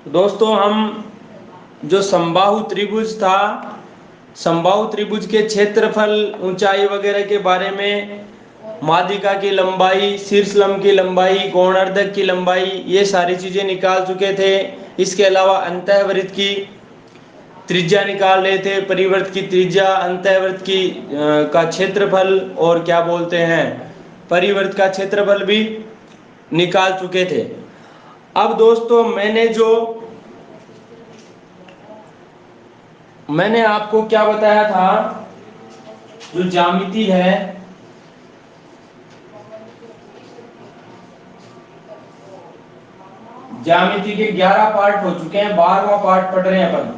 दोस्तों हम जो समबाहु त्रिभुज था, समबाहु त्रिभुज के क्षेत्रफल, ऊंचाई वगैरह के बारे में, माध्यिका की लंबाई, शीर्षलंब की लंबाई, कोणार्धक की लंबाई, ये सारी चीजें निकाल चुके थे। इसके अलावा अंतःवृत्त की त्रिज्या निकाल रहे थे, परिवृत्त की त्रिज्या, अंतःवृत्त की का क्षेत्रफल और क्या बोलते हैं परिवृत्त का क्षेत्रफल भी निकाल चुके थे। अब दोस्तों मैंने आपको क्या बताया था, जो ज्यामिति है, ज्यामिति के 11 पार्ट हो चुके हैं, 12वां पार्ट पढ़ रहे हैं अपन।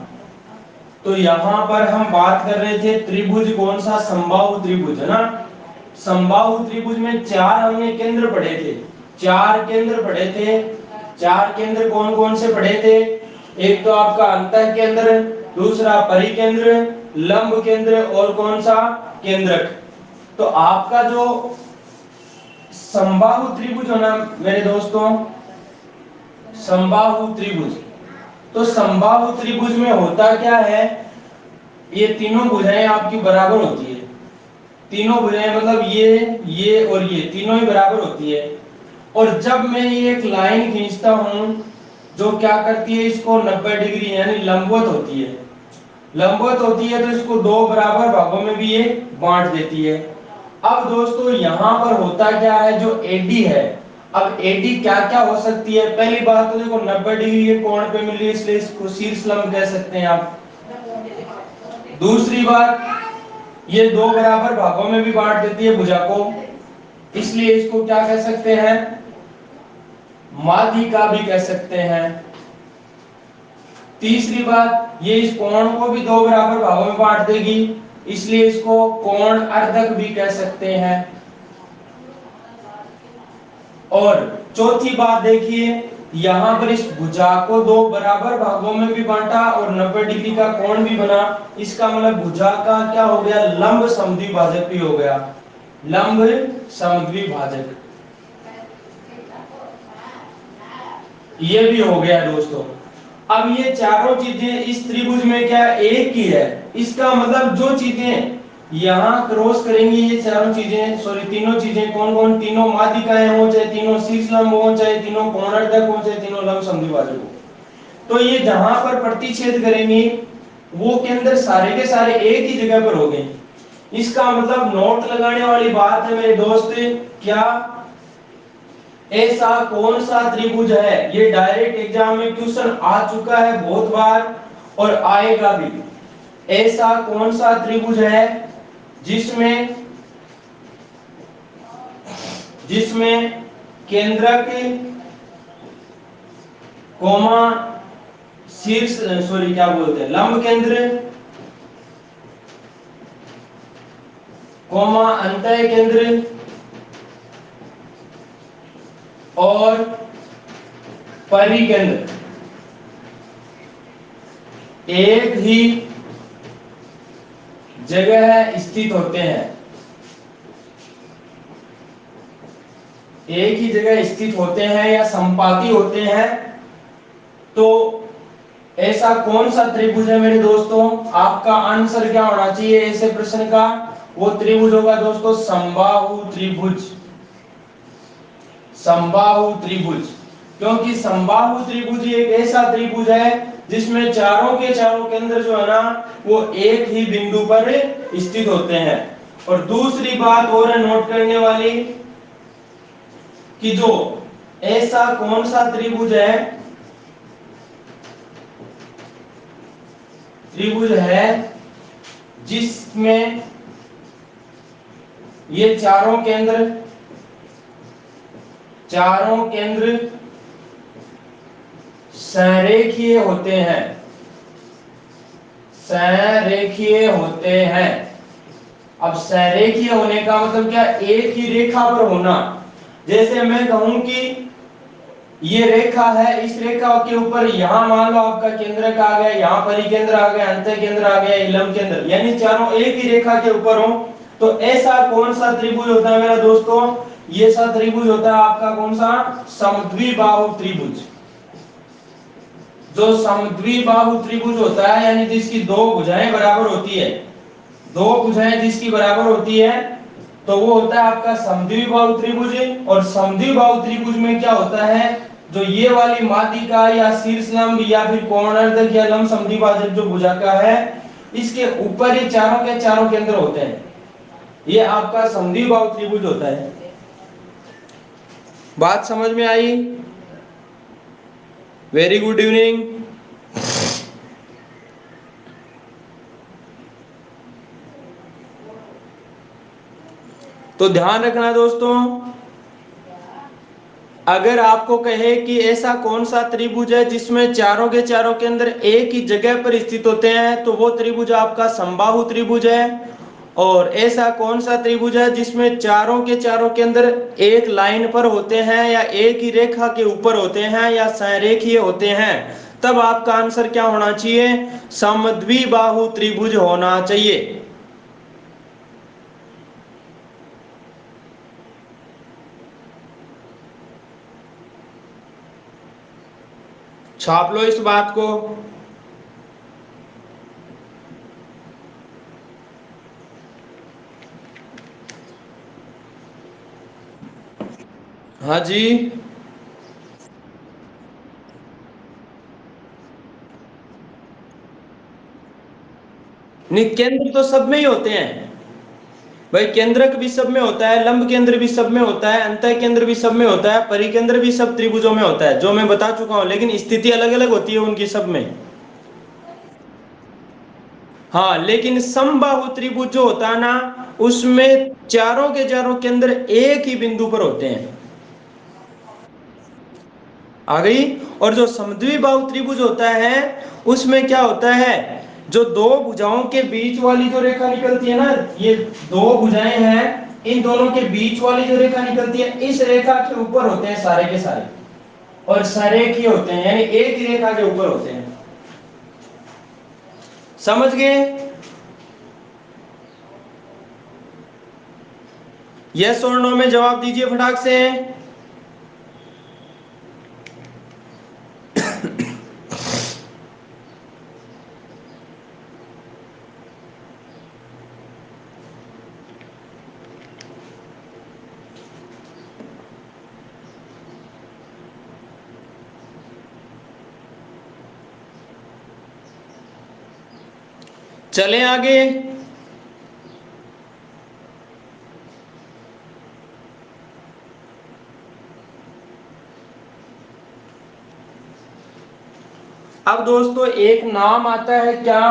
तो यहां पर हम बात कर रहे थे त्रिभुज कौन सा, समबाहु त्रिभुज है ना। समबाहु त्रिभुज में 4 हमने केंद्र पढ़े थे, 4 केंद्र पढ़े थे। 4 केंद्र कौन कौन से पढ़े थे? एक तो आपका अंतः केंद्र, दूसरा परिकेंद्र, लंब केंद्र और कौन सा, केंद्रक। तो आपका जो समबाहु त्रिभुज है ना मेरे दोस्तों, समबाहु त्रिभुज, तो समबाहु त्रिभुज में होता क्या है, ये तीनों भुजाएं आपकी बराबर होती है। तीनों भुजाएं मतलब ये और ये तीनों ही बराबर होती है। और जब मैं ये एक लाइन खींचता हूं जो क्या करती है, इसको 90 डिग्री यानी लंबवत होती है, लंबवत होती है, तो इसको दो बराबर भागों में भी ये बांट देती है। अब दोस्तों यहां पर होता क्या है, जो एडी है, अब एडी क्या क्या हो सकती है? पहली बात तो देखो 90 डिग्री ये कोण पे मिल रही है, इसलिए इसको शीर्षलंब कह सकते हैं आप। दूसरी बात, ये दो बराबर भागों में भी बांट देती है भुजा को, इसलिए इसको क्या कह सकते हैं, माध्यिका भी कह सकते हैं। तीसरी बात, ये इस कोण को भी दो बराबर भागों में बांट देगी, इसलिए इसको कोण अर्धक भी कह सकते हैं। और चौथी बात देखिए, यहां पर इस भुजा को दो बराबर भागों में भी बांटा और 90 डिग्री का कोण भी बना, इसका मतलब भुजा का क्या हो गया, लंब समद्विभाजक भी हो गया, लंब समद्विभाजक ये भी हो गया दोस्तों। अब ये चारों चीजें इस त्रिभुज में क्या एक ही है, इसका मतलब जो चीजें यहां क्रॉस करेंगी, ये चारों चीजें, सॉरी तीनों चीजें कौन कौन, तीनों माध्यिकाएं हो, चाहे तीनों शीर्षलंब हो, चाहे तीनों कोणार्धक हो, चाहे तीनों लंब समद्विभाजक हो, तो ये जहां पर प्रतिच्छेद करेंगी वो केंद्र सारे के सारे एक ही जगह पर हो गए। इसका मतलब नोट लगाने वाली बात है मेरे दोस्त, क्या ऐसा कौन सा त्रिभुज है, ये डायरेक्ट एग्जाम में क्वेश्चन आ चुका है बहुत बार और आएगा भी। ऐसा कौन सा त्रिभुज है जिसमें जिसमें केंद्रक कोमा शीर्ष, सॉरी क्या बोलते हैं, लंब केंद्र कोमा अंतः केंद्र और परिकेंद्र एक ही जगह स्थित होते हैं, एक ही जगह स्थित होते हैं या संपाती होते हैं। तो ऐसा कौन सा त्रिभुज है मेरे दोस्तों, आपका आंसर क्या होना चाहिए ऐसे प्रश्न का, वो त्रिभुज होगा दोस्तों समबाहु त्रिभुज, समबाहु त्रिभुज। क्योंकि समबाहु त्रिभुज एक ऐसा त्रिभुज है जिसमें चारों के चारों केंद्र जो है ना वो एक ही बिंदु पर स्थित होते हैं। और दूसरी बात और है नोट करने वाली, कि जो ऐसा कौन सा त्रिभुज है, त्रिभुज है जिसमें ये चारों केंद्र संरेखीय होते हैं, संरेखीय होते हैं। अब संरेखीय होने का मतलब क्या, एक ही रेखा पर होना। जैसे मैं कहूं कि ये रेखा है, इस रेखा के ऊपर यहां मान लो आपका केंद्रक आ गया, यहां परिकेंद्र आ गया, अंतः केंद्र आ गया, लंब केंद्र, यानी चारों एक ही रेखा के ऊपर हो, तो ऐसा कौन सा त्रिभुज होता है मेरा दोस्तों, ये सा त्रिभुज होता है आपका कौन सा, समद्विबाहु त्रिभुज। जो समद्विबाहु त्रिभुज होता है यानी जिसकी दो भुजाएं बराबर होती है, दो भुजाएं जिसकी बराबर होती है तो वो होता है आपका समद्विबाहु त्रिभुज। और समद्विबाहु त्रिभुज में क्या होता है, जो ये वाली माध्यिका या शीर्ष लंब या फिर कोणार्धक या लंब समद्विभाजक जो भुजा का है, इसके ऊपर ही चारों के चारों केंद्र होते हैं, ये आपका समद्विबाहु त्रिभुज होता है। बात समझ में आई? Very good evening. तो ध्यान रखना दोस्तों, अगर आपको कहे कि ऐसा कौन सा त्रिभुज है जिसमें चारों के चारों केंद्र एक ही जगह पर स्थित होते हैं, तो वो त्रिभुज आपका समबाहु त्रिभुज है। और ऐसा कौन सा त्रिभुज है जिसमें चारों के चारों केंद्र एक लाइन पर होते हैं या एक ही रेखा के ऊपर होते हैं या संरेखीय होते हैं, तब आपका आंसर क्या होना चाहिए, समद्विबाहु त्रिभुज होना चाहिए। छाप लो इस बात को। हाँ जी, नहीं केंद्र तो सब में ही होते हैं भाई, केंद्रक भी सब में होता है, लंब केंद्र भी सब में होता है, अंतः केंद्र भी सब में होता है, परिकेंद्र भी सब त्रिभुजों में होता है, जो मैं बता चुका हूं, लेकिन स्थिति अलग अलग होती है उनकी सब में। हाँ, लेकिन समबाहु त्रिभुज जो होता है ना, उसमें चारों के चारों केंद्र एक ही बिंदु पर होते हैं। आ गई? और जो समद्विबाहु त्रिभुज होता है उसमें क्या होता है, जो दो भुजाओं के बीच वाली जो रेखा निकलती है ना, ये दो भुजाएं हैं, इन दोनों के बीच वाली जो रेखा निकलती है, इस रेखा के ऊपर होते हैं सारे के सारे, और संरेखीय होते हैं यानी एक ही रेखा के ऊपर होते हैं। समझ गए? यस और नो में जवाब दीजिए फटाक से। चलें आगे। अब दोस्तों एक नाम आता है क्या,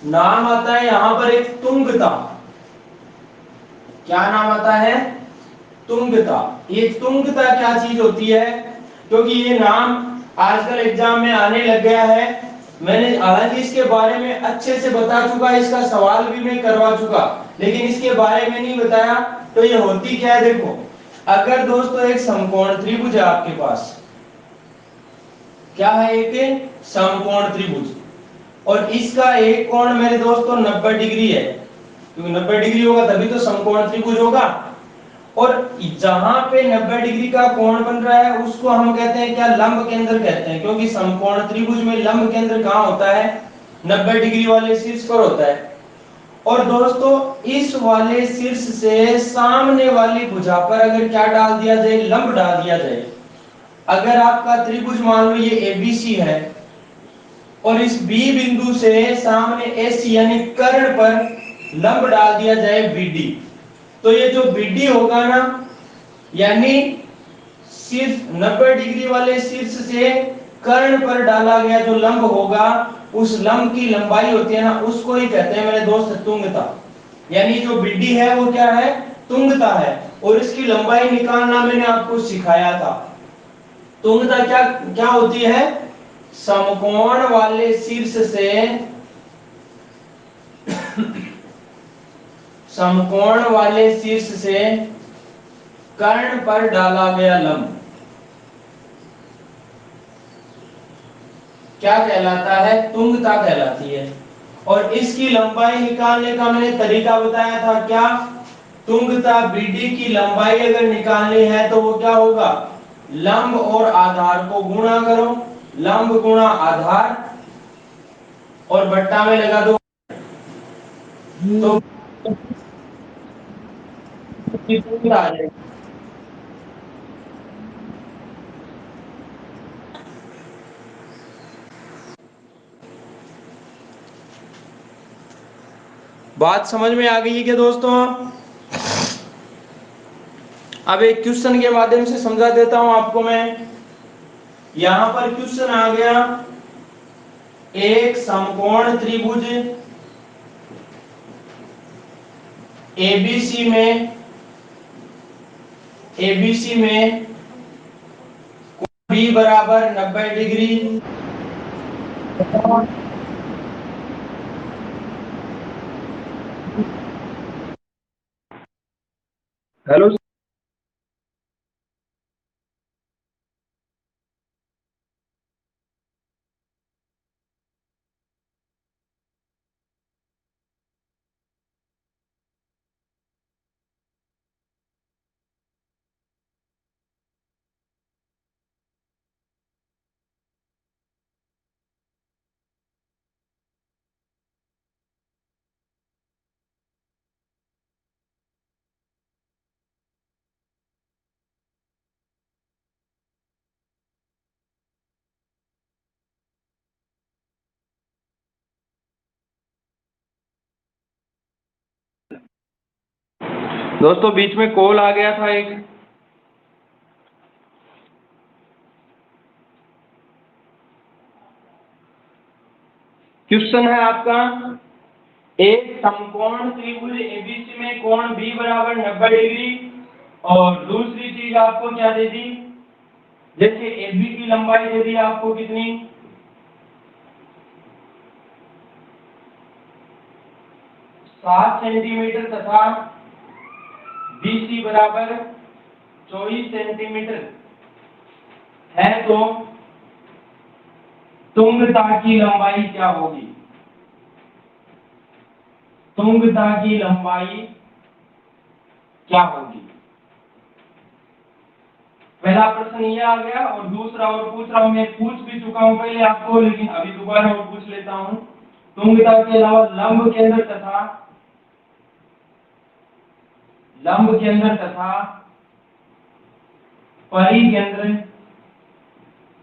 नाम आता है यहां पर एक तुंगता। क्या नाम आता है, तुंगता। ये तुंगता क्या चीज होती है, क्योंकि ये नाम आजकल एग्जाम में आने लग गया है। मैंने हालांकि इसके बारे में अच्छे से बता चुका, इसका सवाल भी मैं करवा चुका, लेकिन इसके बारे में नहीं बताया। तो ये होती क्या है, देखो, अगर दोस्तों एक समकोण त्रिभुज है आपके पास, क्या है, एक समकोण त्रिभुज, और इसका एक कोण मेरे दोस्तों 90 डिग्री है, क्योंकि 90 डिग्री होगा तभी तो समकोण त्रिभुज होगा। और जहां पे 90 डिग्री का कोण बन रहा है उसको हम कहते हैं क्या, लंब केंद्र कहते हैं, क्योंकि समकोण त्रिभुज में लंब केंद्र कहां होता है, 90 डिग्री वाले शीर्ष पर होता है। और दोस्तों इस वाले शीर्ष से सामने वाली भुजा पर अगर क्या डाल दिया जाए, लंब डाल दिया जाए, अगर आपका त्रिभुज मान लो ये एबीसी है, और इस बी बिंदु से सामने एसी यानी कर्ण पर लंब डाल दिया जाए बीडी, तो ये जो बीडी होगा ना, यानी शीर्ष 90 डिग्री वाले शीर्ष से कर्ण पर डाला गया जो लंब होगा, उस लंब की लंबाई होती है ना, उसको ही कहते हैं मेरे दोस्त तुंगता। यानी जो बीडी है वो क्या है, तुंगता है, और इसकी लंबाई निकालना मैंने आपको सिखाया था। तुंगता क्या क्या होती है, समकोण वाले शीर्ष से समकोण वाले शीर्ष से कर्ण पर डाला गया लंब क्या कहलाता है, तुंगता कहलाती है। और इसकी लंबाई निकालने का मैंने तरीका बताया था क्या, तुंग तथा बीडी की लंबाई अगर निकालनी है तो वो क्या होगा, लंब और आधार को गुणा करो, लंब गुणा आधार और बट्टा में लगा दो, तो आ जाएगा। बात समझ में आ गई है क्या दोस्तों। अब एक क्वेश्चन के माध्यम से समझा देता हूं आपको मैं। यहां पर क्वेश्चन आ गया, एक समकोण त्रिभुज एबीसी में, एबीसी में बी बराबर 90 डिग्री, हेलो। दोस्तों बीच में कॉल आ गया था एक। क्वेश्चन है आपका, एक समकोण त्रिभुज एबीसी में कोण बी बराबर 90 डिग्री, और दूसरी चीज आपको क्या दे दी, जैसे एबी की लंबाई दे दी आपको कितनी, 7 सेंटीमीटर तथा बीसी बराबर 24 सेंटीमीटर है, तो तुंगता की लंबाई क्या होगी, तुंगता की लंबाई क्या होगी। पहला प्रश्न ये आ गया, और दूसरा और पूछ रहा हूं, मैं पूछ भी चुका हूं पहले आपको, लेकिन अभी दोबारा और पूछ लेता हूं। तुंगता के अलावा लंब केंद्र तथा, लंब केंद्र तथा परिकेंद्र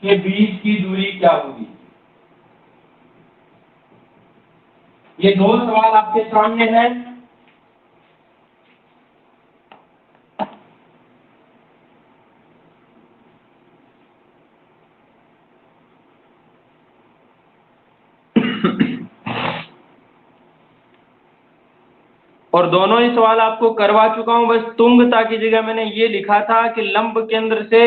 के बीच की दूरी क्या होगी। ये दो सवाल आपके सामने हैं। और दोनों ही सवाल आपको करवा चुका हूं, बस तुंगता की जगह मैंने ये लिखा था कि लंब केंद्र से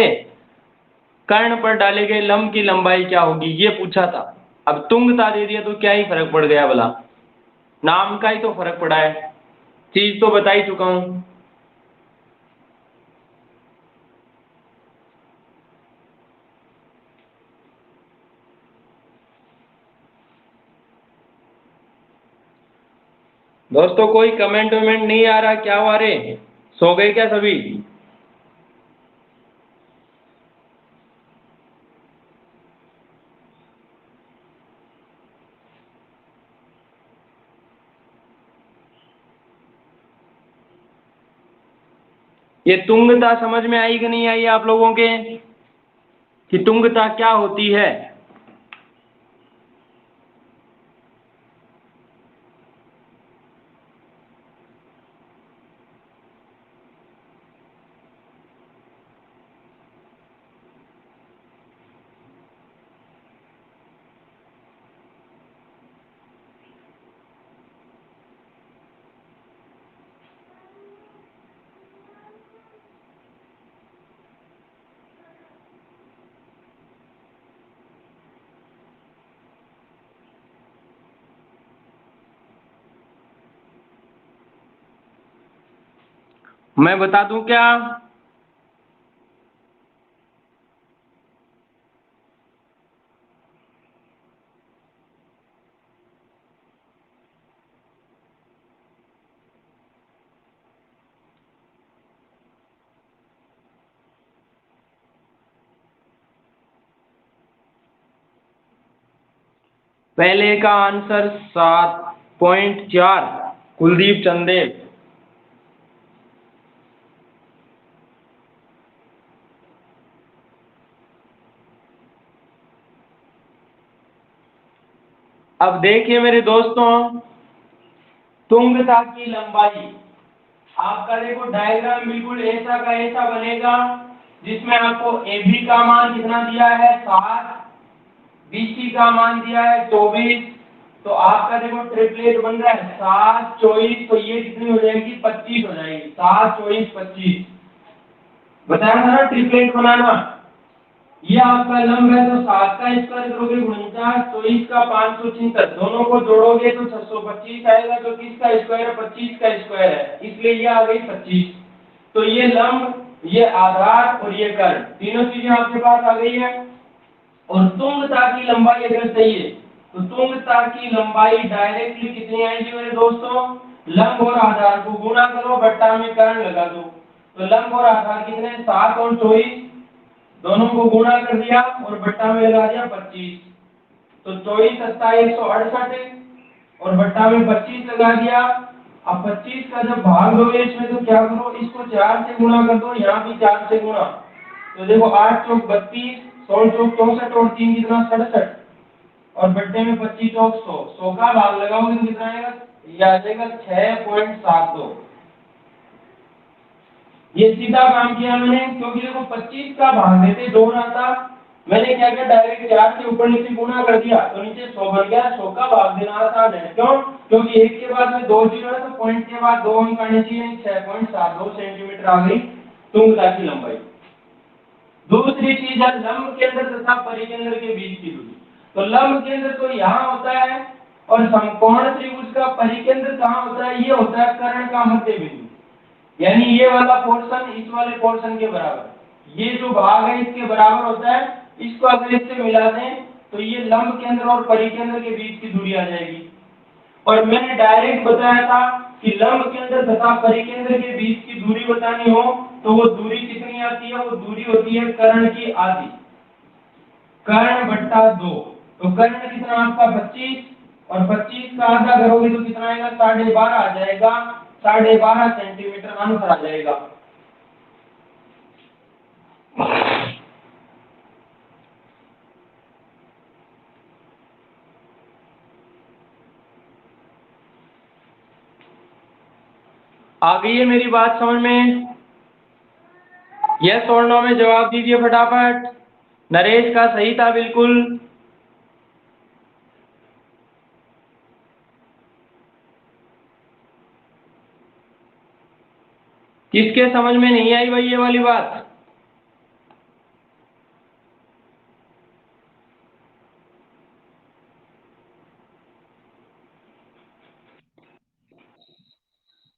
कर्ण पर डाले गए लंब की लंबाई क्या होगी, ये पूछा था। अब तुंगता दे दिया तो क्या ही फर्क पड़ गया भला, नाम का ही तो फर्क पड़ा है, चीज तो बता ही चुका हूं। दोस्तों कोई कमेंट वमेंट नहीं आ रहा, क्या हुआ रे, सो गए क्या सभी। ये तुंगता समझ में आई कि नहीं आई आप लोगों के, कि तुंगता क्या होती है। मैं बता दूं क्या, पहले का आंसर 7.4 कुलदीप चंदेल। अब देखिए मेरे दोस्तों, तुंगता की लंबाई, आपका देखो डायग्राम बिल्कुल ऐसा का ऐसा बनेगा, जिसमें आपको AB का मान कितना दिया है 7, BC का मान दिया है 24, तो आपका देखो ट्रिपलेट बन रहा है 7 24, तो ये कितनी हो जाएगी 25 हो जाएगी, 7 24 25। बताया था ना ट्रिपलेट बनाना। ये आपका लंब है, तो 7 का स्क्वायर करोगे 49, 24 का 576, दोनों को जोड़ोगे तो 625 आएगा, जो किसका स्क्वायर है 25 का स्क्वायर है, इसलिए ये आ गई 25। तो ये लंब, ये आधार और ये कर्ण, तीनों चीजें आपके पास आ गई है। और तुंगता की लंबाई अगर चाहिए तो तुंगता की लंबाई डायरेक्टली कितनी आएगी मेरे दोस्तों, लंब और आधार को गुणा करो, बट्टा में कर्ण लगा दो। तो लंब और आधार कितने, 7 और 24, दोनों को गुणा कर दिया और बट्टा में लगा दिया 25। तो 24 सत्ता 168 और बट्टा में 25 लगा दिया। अब 25 का जब भाग दोगे इसमें, तो क्या करो, इसको 4 से गुणा कर दो, यहाँ भी 4 से गुणा। तो देखो 8 चौक 32, 16 चौक 64 और 3 कितना 67, और बट्टे में 25 चौक 100, 100 का भाग लगाओगे तो कितना आएगा, ये आ जाएगा 6.72। ये सीधा काम किया मैंने, क्योंकि देखो 25 का भाग देते 2 आता, मैंने क्या किया डायरेक्ट 4 के ऊपर नीचे गुणा कर दिया, तो नीचे 100 बन गया। 100 का भाग देना आसान है, क्यों, क्योंकि 1 के बाद में 2 जीरो है, तो पॉइंट के बाद 2 अंक आने चाहिए, 6.72 सेंटीमीटर आ गई तुंगता की लंबाई। दूसरी चीज है लंब केंद्र तथा परिकेंद्र के बीच की दूरी। तो लंब केंद्र तो यहाँ होता है, और समकोण त्रिभुज का परिकेंद्र कहाँ होता है, ये होता है कर्ण का मध्य बिंदु, यानी ये वाला पोर्शन इस वाले पोर्शन के बराबर, ये जो भाग है इसके बराबर होता है। इसको अगर इससे मिला दें तो ये लंब केंद्र और परिकेंद्र के बीच की दूरी आ जाएगी। और मैंने डायरेक्ट बताया था कि लंब केंद्र तथा परिकेंद्र के बीच की दूरी बतानी हो तो वो दूरी कितनी आती है, वो दूरी होती है कर्ण की आधी, कर्ण बट्टा 2। तो कर्ण कितना आपका 25, और 25 का आधा करोगे तो कितना आएगा 12.5 आ जाएगा, 12.5 सेंटीमीटर आंसर आ जाएगा। आ गई है मेरी बात समझ में? यस और नो में जवाब दीजिए फटाफट। नरेश का सही था बिल्कुल। किसके समझ में नहीं आई भाई ये वाली बात?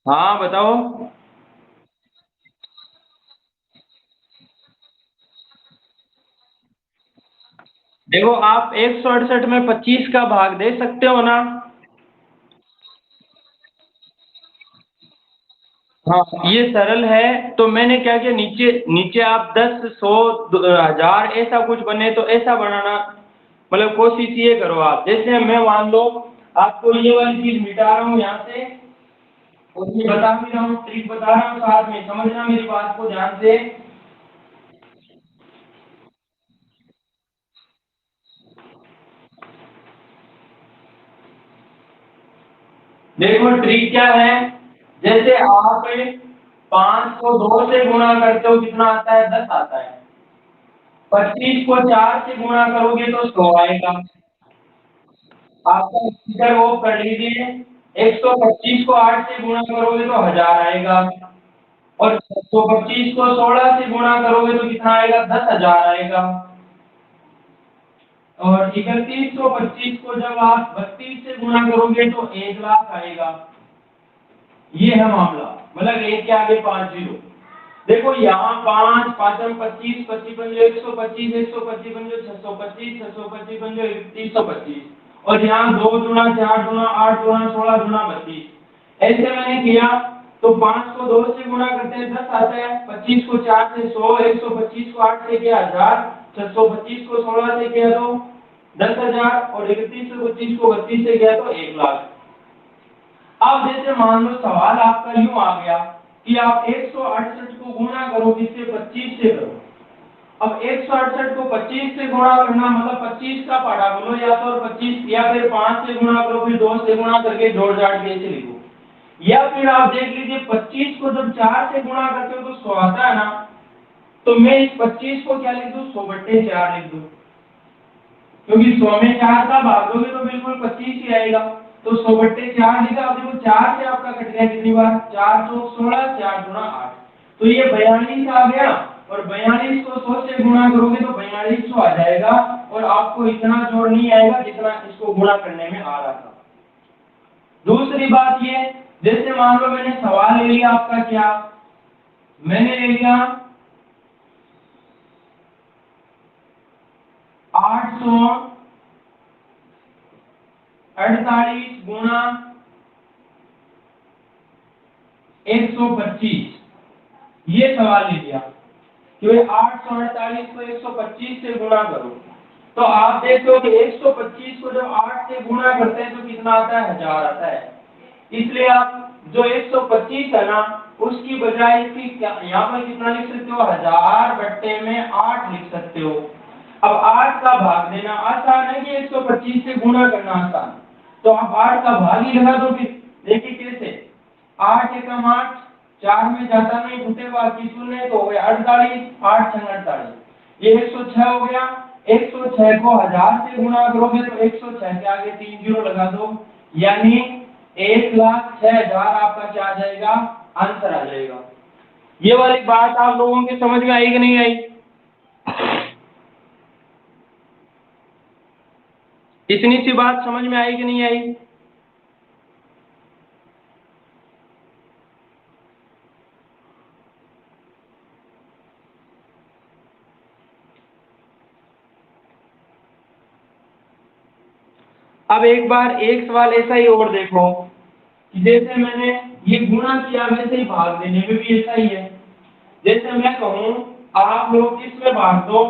हाँ बताओ। देखो आप 168 में 25 का भाग दे सकते हो ना? हाँ ये सरल है। तो मैंने क्या किया, नीचे नीचे आप 10 100 1000 ऐसा कुछ बने तो ऐसा बनाना, मतलब कोशिश ये करो आप, जैसे मैं मान लो आपको ये वाली चीज मिटा रहा हूँ यहाँ से, और ये बता भी रहा हूँ, ट्रिक बता रहा हूँ, साथ में समझना मेरी बात को ध्यान से। देखो ट्रिक क्या है, जैसे आप 5 को 2 से गुणा करते हो कितना आता है, 10 आता है। 25 को 4 से गुणा करोगे तो 100 आएगा। आपका फिगर वो कर लीजिए। 125 को 8 से गुणा करोगे तो 1000 आएगा, और 125 को 16 से गुणा करोगे तो कितना आएगा, 10,000 आएगा। और 3125 को जब आप 32 से गुणा करोगे तो 1,00,000 आएगा। ये है मामला, मतलब 1 के आगे 5 जीरो। देखो यहाँ 5 5 25 25 पंजो 125 125 पंजो 625 625 पंजो 325, और यहाँ 2 गुना 4 गुना 8 गुना 16 गुना 32। ऐसे मैंने किया तो 5 को 2 से गुणा करते हैं 10 आता है, 25 को 4 से 100, 125 को 8 से किया 1000, 625 को 16 से किया तो 10,000 और 31 से 25 को 32 से गया तो 1,00,000। अब जैसे मान लो सवाल आपका यूं आ गया कि आप 168 को गुणा करो किससे, 25 से करो। अब 168 को 25 से गुणा करना मतलब 25 का पढ़ा बोलो या तो 25 या फिर 5 से गुणा करो, फिर 2 से गुणा करके जोड़ जाड़ के ऐसे लिखो। या फिर आप देख लीजिए 25 को जब 4 से गुणा करते हो तो 100 आता है ना, तो मैं इस 25 को क्या लिख दूं, 100/4 लिख दूं, क्योंकि 100 में 4 का भाग दोगे तो बिल्कुल 25 ही आएगा। तो 100/4 लिखा। अब देखो 4 से आपका कट गया कितनी बार, 4 चौक 16, 4 गुणा 8, तो ये 42 आ गया। और 42 को 100 से गुणा करोगे तो 4200 आ जाएगा, और आपको इतना जोड़ नहीं आएगा जितना इसको गुणा करने में आ रहा था। दूसरी बात ये, जैसे मान लो मैंने सवाल ले लिया आपका क्या, मैंने ले लिया 848 गुणा 125, ये सवाल ले लिया कि 848 को 125 से गुणा करो। तो आप देखते हो कि 125 को जब 8 से गुणा करते हैं तो कितना आता है, 1000 आता है। इसलिए आप जो 125 है ना, उसकी बजाय इसकी यहाँ पर कितना लिख सकते हो, 1000/8 लिख सकते हो। अब 8 का भाग देना आसान है कि 125 से गुणा करना आसान, तो आप 8 का भाग ही लगा दो। फिर देखिए कैसे, 8 एकम 8, 4 में जाता नहीं, घुटे बाकी शून्य, तो हो गया 48, 8 छंग 48, ये 106 हो गया। 106 को 1000 से गुणा करोगे तो 106 के आगे 3 जीरो लगा दो, यानी 1,06,000 आपका क्या आ जाएगा, आंसर आ जाएगा। ये वाली बात आप लोगों के समझ में आई कि नहीं आई? इतनी सी बात समझ में आई कि नहीं आई? अब एक बार एक सवाल ऐसा ही और देखो कि जैसे मैंने ये गुणा किया वैसे ही भाग देने में भी ऐसा ही है। जैसे मैं कहूं आप लोग किसमें भाग दो,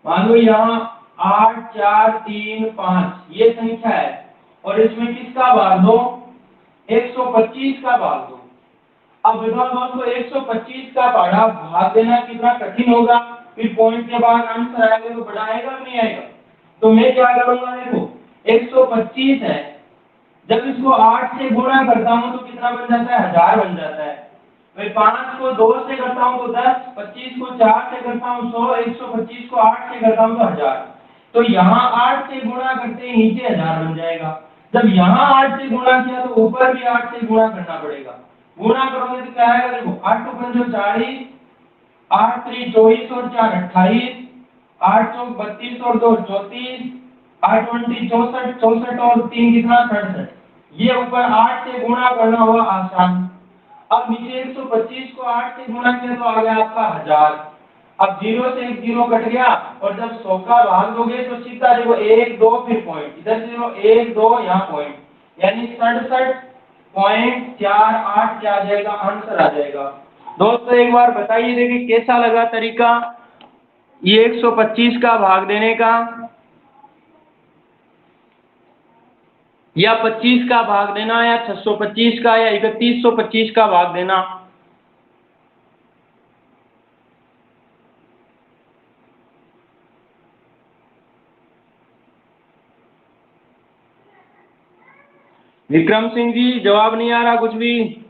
मान लो यहाँ 8 4 3 5 ये संख्या है, और इसमें किसका भाग दो, 125 का भाग दो। अब बताओ दोस्तों 125 का पढ़ा भाग देना कितना कठिन होगा, फिर पॉइंट के बाद आंसर आएगा तो बड़ा आएगा कि नहीं आएगा। तो मैं क्या करूंगा, देखो 125 है, जब इसको 8 से गुणा करता हूं तो कितना बन जाता है, 1000 बन जाता है। फिर 5 को 2 से करता हूं तो 10, 25 को 4 से करता हूं 100, 125 को 8 से करता हूं तो 1000। तो यहाँ 8 से गुणा करते ही नीचे 1000 बन जाएगा। जब यहाँ 8 से गुणा किया तो ऊपर भी 8 से गुणा करना पड़ेगा। गुणा करोगे तो क्या आएगा, देखो 8 2 5 40, 8 3 24 और 4 28, 8 चौक 32 और 2 34, 8 20 64, 64 और 3 कितना 67। ये ऊपर 8 से गुणा करना हुआ आसान। अब नीचे 125 को 8 से गुणा किया तो आ गया आपका 1000। अब 0 से एक 0 कट गया, और जब 100 का भाग दोगे तो सीधा देखो 1 2 फिर पॉइंट, इधर 0 1 2 यहाँ पॉइंट, यानी 67.48 क्या आ जाएगा, आंसर आ जाएगा। दोस्तों एक बार बताइए देखिए कैसा लगा तरीका ये 125 का भाग देने का, या 25 का भाग देना, या 625 का, या 3125 का भाग देना। विक्रम सिंह जी जवाब नहीं आ रहा कुछ भी।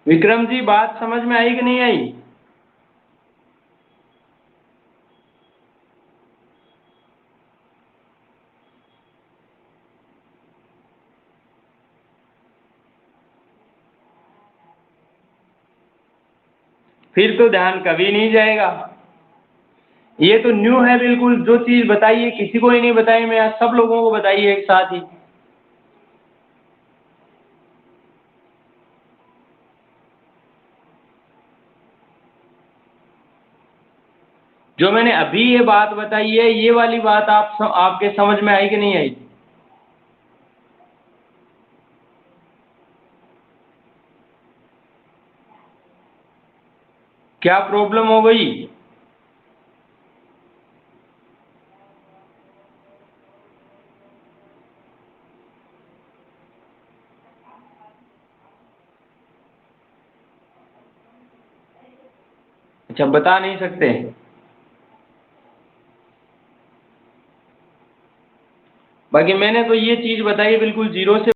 विक्रम जी बात समझ में आई कि नहीं आई? फिर तो ध्यान कभी नहीं जाएगा। ये तो न्यू है बिल्कुल, जो चीज बताई है किसी को ही नहीं बताई, मैं आज सब लोगों को बताई है एक साथ ही। जो मैंने अभी ये बात बताई है, ये वाली बात आपके समझ में आई कि नहीं आई? क्या प्रॉब्लम हो गई? अच्छा, बता नहीं सकते? बाकी मैंने तो ये चीज बताई बिल्कुल जीरो से।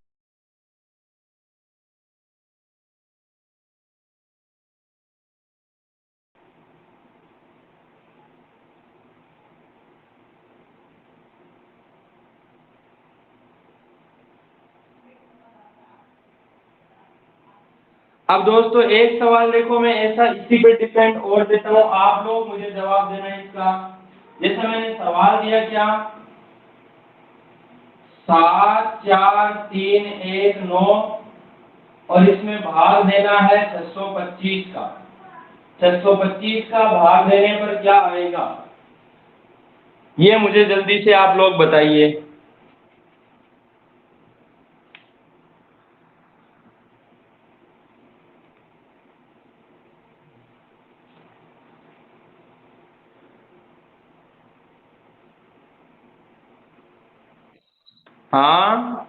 अब दोस्तों एक सवाल देखो, मैं ऐसा इसी पे डिपेंड और देता हूँ, आप लोग मुझे जवाब देना है इसका। जैसा मैंने सवाल दिया क्या, 7 4 3 1 9 और इसमें भाग देना है 625 का। 625 का भाग देने पर क्या आएगा, ये मुझे जल्दी से आप लोग बताइए। हाँ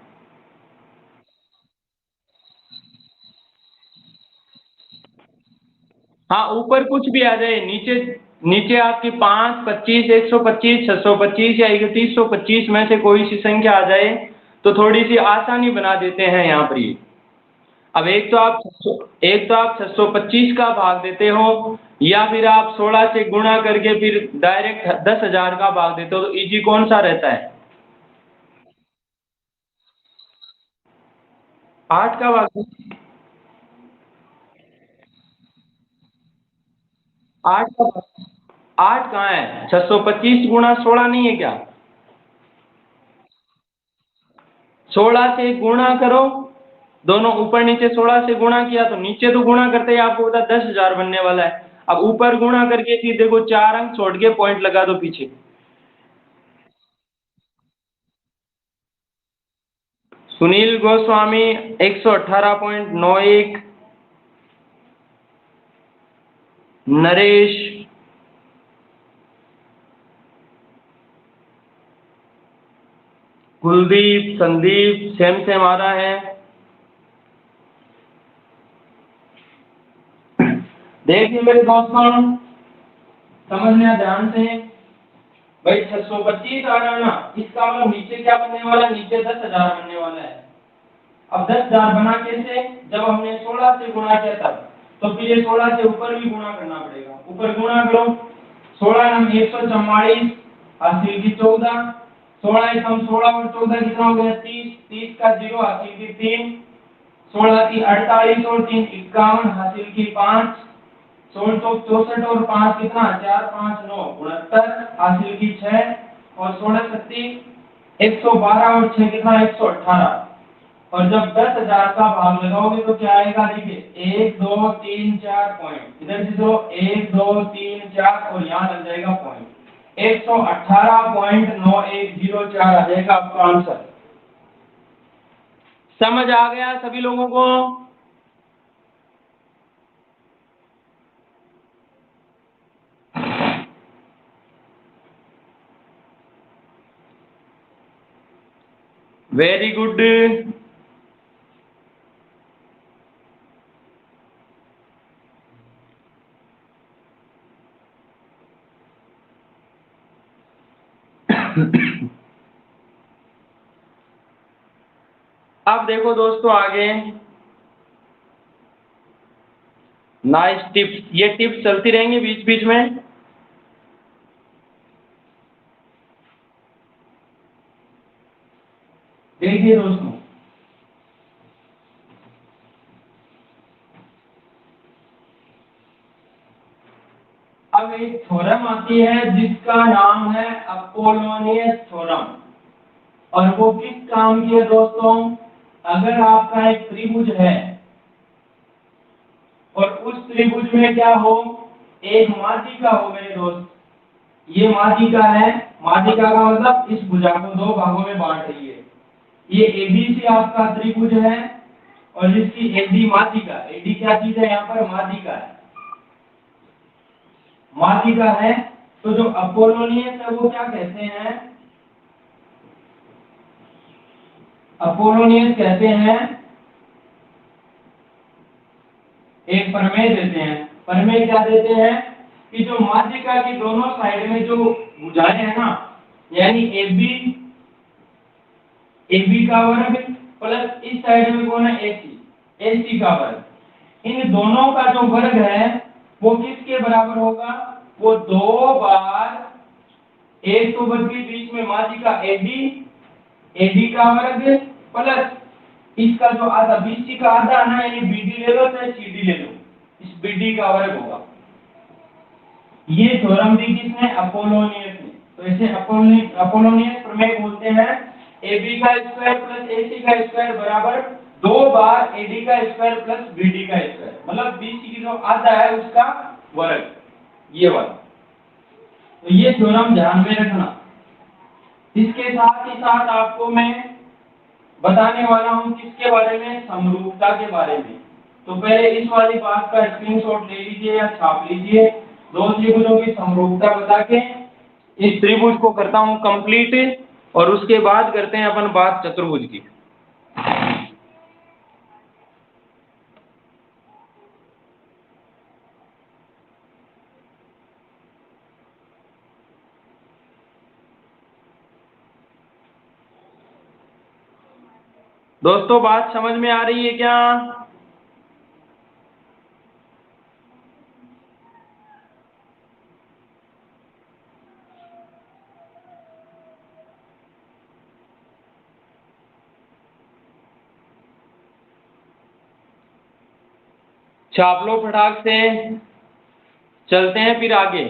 हाँ, ऊपर कुछ भी आ जाए, नीचे नीचे आपकी 5 25 125 625 या 3125 में से कोई सी संख्या आ जाए तो थोड़ी सी आसानी बना देते हैं यहाँ पर ये। अब एक तो आप 625 का भाग देते हो, या फिर आप 16 से गुणा करके फिर डायरेक्ट 10,000 का भाग देते हो, तो इजी कौन सा रहता है? 8 का भाग। 8 का भाग, 8 कहाँ है? 625 गुणा 16 नहीं है क्या? 16 से गुणा करो, दोनों ऊपर नीचे 16 से गुणा किया तो नीचे तो गुणा करते ही आपको पता 10,000 बनने वाला है। अब ऊपर गुणा करके फिर देखो 4 अंक छोड़ के पॉइंट लगा दो पीछे। सुनील गोस्वामी 118.91, नरेश, कुलदीप, संदीप सेम सेम आ रहा है। देखिए मेरे दोस्तों, समझना ध्यान से। भाई 625 आ रहा है ना, इसका मतलब नीचे क्या बनने वाला है? नीचे 10,000 बनने वाला है। अब 10,000 बना कैसे? जब हमने 16 से गुणा किया तब, तो फिर ये 16 से ऊपर भी गुणा करना पड़ेगा। ऊपर गुणा करो, 16 नम 144 हासिल की 14, 16 एकम 16 और 14 कितना हो गया? 30, 30 का 0 हासिल की 3, 16 की 48 और 3 51 हासिल की 5, 16 तो 64 और 5 कितना? 4 5 9 69 हासिल की 6 और 16 सत्ती 112 और 6 कितना? 118। और जब 10,000 का भाग लगाओगे तो क्या आएगा? देखिए 1 2 3 4 पॉइंट, इधर से तो 1 2 3 4 और यहाँ लग जाएगा पॉइंट, 118.9104 आ जाएगा आपका आंसर। समझ आ गया सभी लोगों को? Very good. अब देखो दोस्तों आगे, नाइस टिप्स, ये टिप्स चलती रहेंगी बीच बीच में। देखिए दोस्तों, अब एक थ्योरम आती है जिसका नाम है अपोलोनियस थ्योरम, और वो किस काम की है दोस्तों? अगर आपका एक त्रिभुज है और उस त्रिभुज में क्या हो? एक माध्यिका हो मेरे दोस्त, ये माध्यिका है, माध्यिका का मतलब इस भुजा को दो भागों में बांट रही है। ये एबीसी आपका त्रिभुज है और जिसकी एडी माध्यिका, एडी क्या चीज है यहाँ पर, माध्यिका है, माध्यिका है। तो जो अपोलोनियस है वो क्या कहते हैं, अपोलोनियस कहते हैं, एक प्रमेय देते हैं। प्रमेय क्या देते हैं कि जो माध्यिका की दोनों साइड में जो भुजाएं हैं ना, यानी AB, AB का वर्ग प्लस इस साइड में कौन है, AC, AC का वर्ग, इन दोनों का जो वर्ग है वो किसके बराबर होगा, वो 2 बार एक तो वर्ग के बीच में माध्यिका AD, AD का वर्ग प्लस इसका जो आधा BC का आधा ना, यानी BD ले लो चाहे CD ले लो, इस BD का वर्ग होगा। ये थ्योरम दी किसने, अपोलोनियस ने। तो इसे अपोलोनियस प्रमेय बोलते हैं। AB का स्क्वायर प्लस AC का स्क्वायर बराबर 2 बार AD का स्क्वायर प्लस BD का स्क्वायर, मतलब BC की जो आधा है उसका वर्ग, ये वाला। तो ये थ्योरम ध्यान में रखना। इसके साथ ही साथ आपको मैं बताने वाला हूं किसके बारे में, समरूपता के बारे में। तो पहले इस वाली बात का स्क्रीनशॉट ले लीजिए या छाप लीजिए। दो त्रिभुजों की समरूपता बता के इस त्रिभुज को करता हूं कंप्लीट, और उसके बाद करते हैं अपन बात चतुर्भुज की। दोस्तों बात समझ में आ रही है क्या? छाप लो फटाक से, चलते हैं फिर आगे।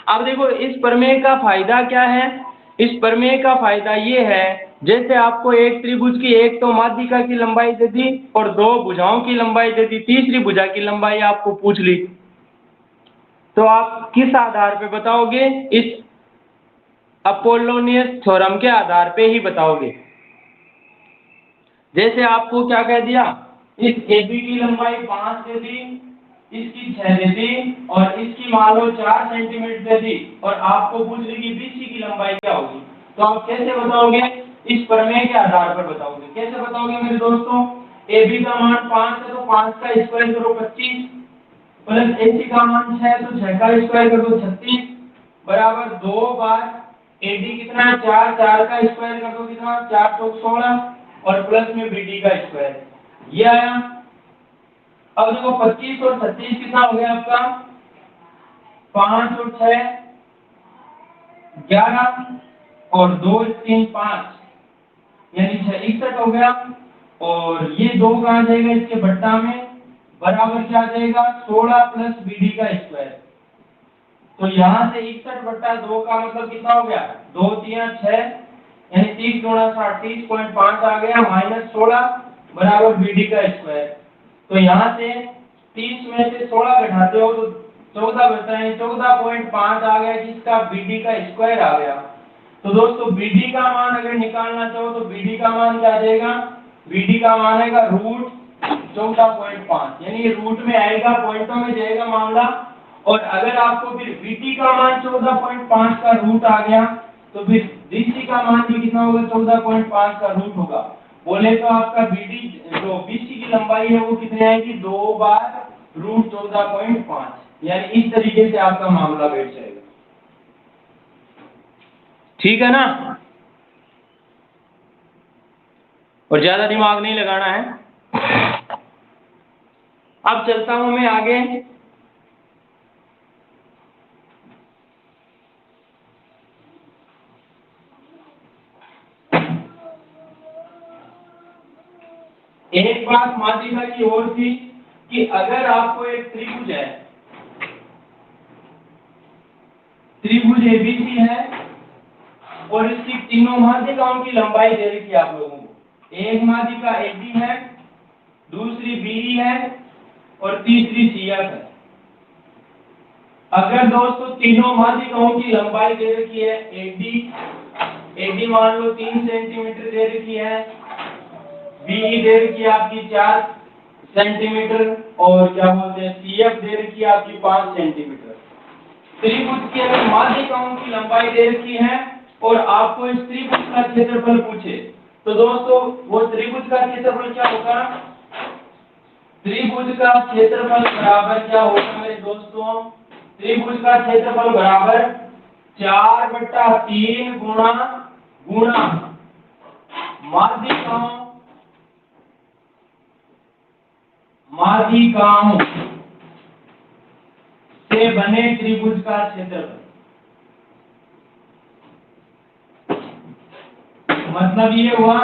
अब देखो इस प्रमेय का फायदा क्या है, इस प्रमेय का फायदा ये है, जैसे आपको एक त्रिभुज की एक तो माध्यिका की लंबाई दे दी और 2 भुजाओं की लंबाई दे दी, तीसरी भुजा की लंबाई आपको पूछ ली, तो आप किस आधार पे बताओगे, इस अपोलोनियस थ्योरम के आधार पे ही बताओगे। जैसे आपको क्या कह दिया, इस AB की लंबाई 5 दे दी, इसकी 6 दे दी और इसकी मान लो 4 सेंटीमीटर दे दी, और आपको पूछ ली कि BC की लंबाई क्या होगी, तो आप कैसे बताओगे, इस प्रमेय के आधार पर बताओगे। कैसे बताओगे मेरे दोस्तों, AB का मान 5 है तो 5 का स्क्वायर करो 25, प्लस AC का मान 6 है तो 6 का स्क्वायर कर दो 36, बराबर 2 बार AD कितना है 4, 4 का स्क्वायर कर दो कितना 4 चौक 16, और प्लस में BD का स्क्वायर, ये आया। अब देखो 25 और 36 कितना हो गया आपका, 5 और 6 11, और 2 3 5, यानी 6 61 हो गया, और ये 2 कहाँ जाएगा इसके भट्टा में, बराबर क्या आ जाएगा 16 प्लस BD का स्क्वायर। तो यहाँ से 61/2 का मतलब कितना हो गया, 2 3 6, यानी 30 गुणा 60 30.5 आ गया, माइनस 16 बराबर BD का स्क्वायर। तो यहाँ से 30 में से 16 घटाते हो तो 14 बचता है, 14.5 आ गया जिसका BD का स्क्वायर आ गया। तो दोस्तों BD का मान अगर निकालना चाहो तो BD का मान क्या आ जाएगा, BD का मान आएगा √14.5, यानी रूट में आएगा, पॉइंटों में जाएगा मामला। और अगर आपको फिर BD का मान 14.5 का रूट आ गया तो फिर BC का मान भी कितना होगा, 14.5 का रूट होगा। बोले तो आपका BD जो BC की लंबाई है वो कितनी आएगी, 2 बार √14.5, यानी इस तरीके से आपका मामला बैठ जाएगा। ठीक है ना, और ज्यादा दिमाग नहीं लगाना है। अब चलता हूं मैं आगे। एक बात माध्यिका की ओर थी कि अगर आपको एक त्रिभुज है, त्रिभुज ABC है और इसकी तीनों माध्यिकाओं की लंबाई दे रखी है आप लोगों को। एक माध्यिका AB है, दूसरी BE है और तीसरी CF है। अगर दोस्तों तीनों माध्यिकाओं की लंबाई दे रखी है एडी मान लो 3 सेंटीमीटर दे रखी है, बीई दे रखी है आपकी 4 सेंटीमीटर, और क्या बोलते हैं सीएफ दे रखी है आपकी 5 सेंटीमीटर। त्रिभुज की अगर माध्यिकाओं की लंबाई दे रखी है और आपको इस त्रिभुज का क्षेत्रफल पूछे, तो दोस्तों वो त्रिभुज का क्षेत्रफल क्या होगा? त्रिभुज का क्षेत्रफल बराबर क्या होगा मेरे दोस्तों? त्रिभुज का क्षेत्रफल बराबर 4/3 गुणा माध्यिकाओं से बने त्रिभुज का क्षेत्रफल। मतलब ये हुआ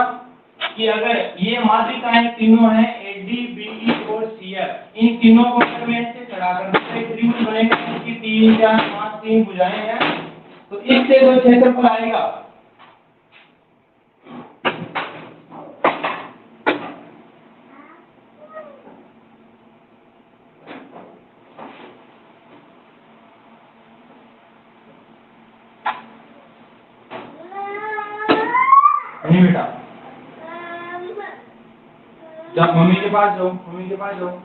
कि अगर ये माध्यिकाएं तीनों हैं एडी बीई और सीएफ, इन तीनों को अगर मैं ऐसे खड़ा कर दूं तो त्रिभुज बनेगा जिसकी 3 4 5 3 भुजाएं हैं, तो इससे जो क्षेत्रफल आएगा नहीं बेटा, जब मम्मी के पास जाओ, मम्मी के पास जाओ।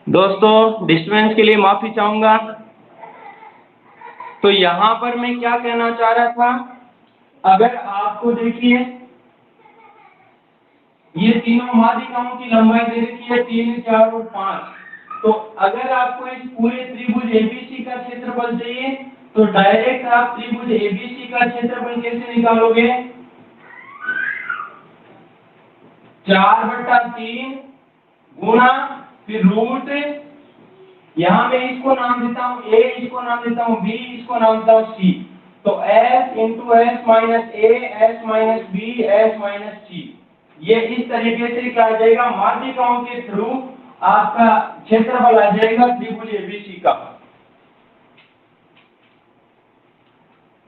दोस्तों डिस्टर्बेंस के लिए माफी चाहूंगा। तो यहां पर मैं क्या कहना चाह रहा था, अगर आपको देखिए ये तीनों माध्यिकाओं की लंबाई दे रखी है 3 4 और 5, तो अगर आपको इस पूरे त्रिभुज एबीसी का क्षेत्रफल चाहिए तो डायरेक्ट आप त्रिभुज एबीसी का क्षेत्रफल कैसे निकालोगे? 4/3 गुणा फिर रूट, यहां मैं इसको नाम देता हूं ए, इसको नाम देता हूं बी, इसको नाम देता हूं सी। तो s into S minus A, S minus B, S minus C, ये इस तरीके से क्या आ जाएगा? माध्यिकाओं के थ्रू आपका क्षेत्रफल आ जाएगा त्रिभुज एबीसी का।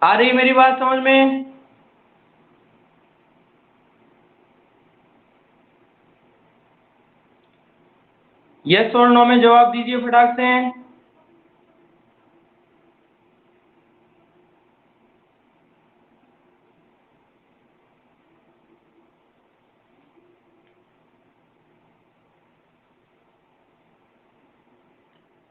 आ रही मेरी बात समझ में? यस और नो में जवाब दीजिए फटाक से।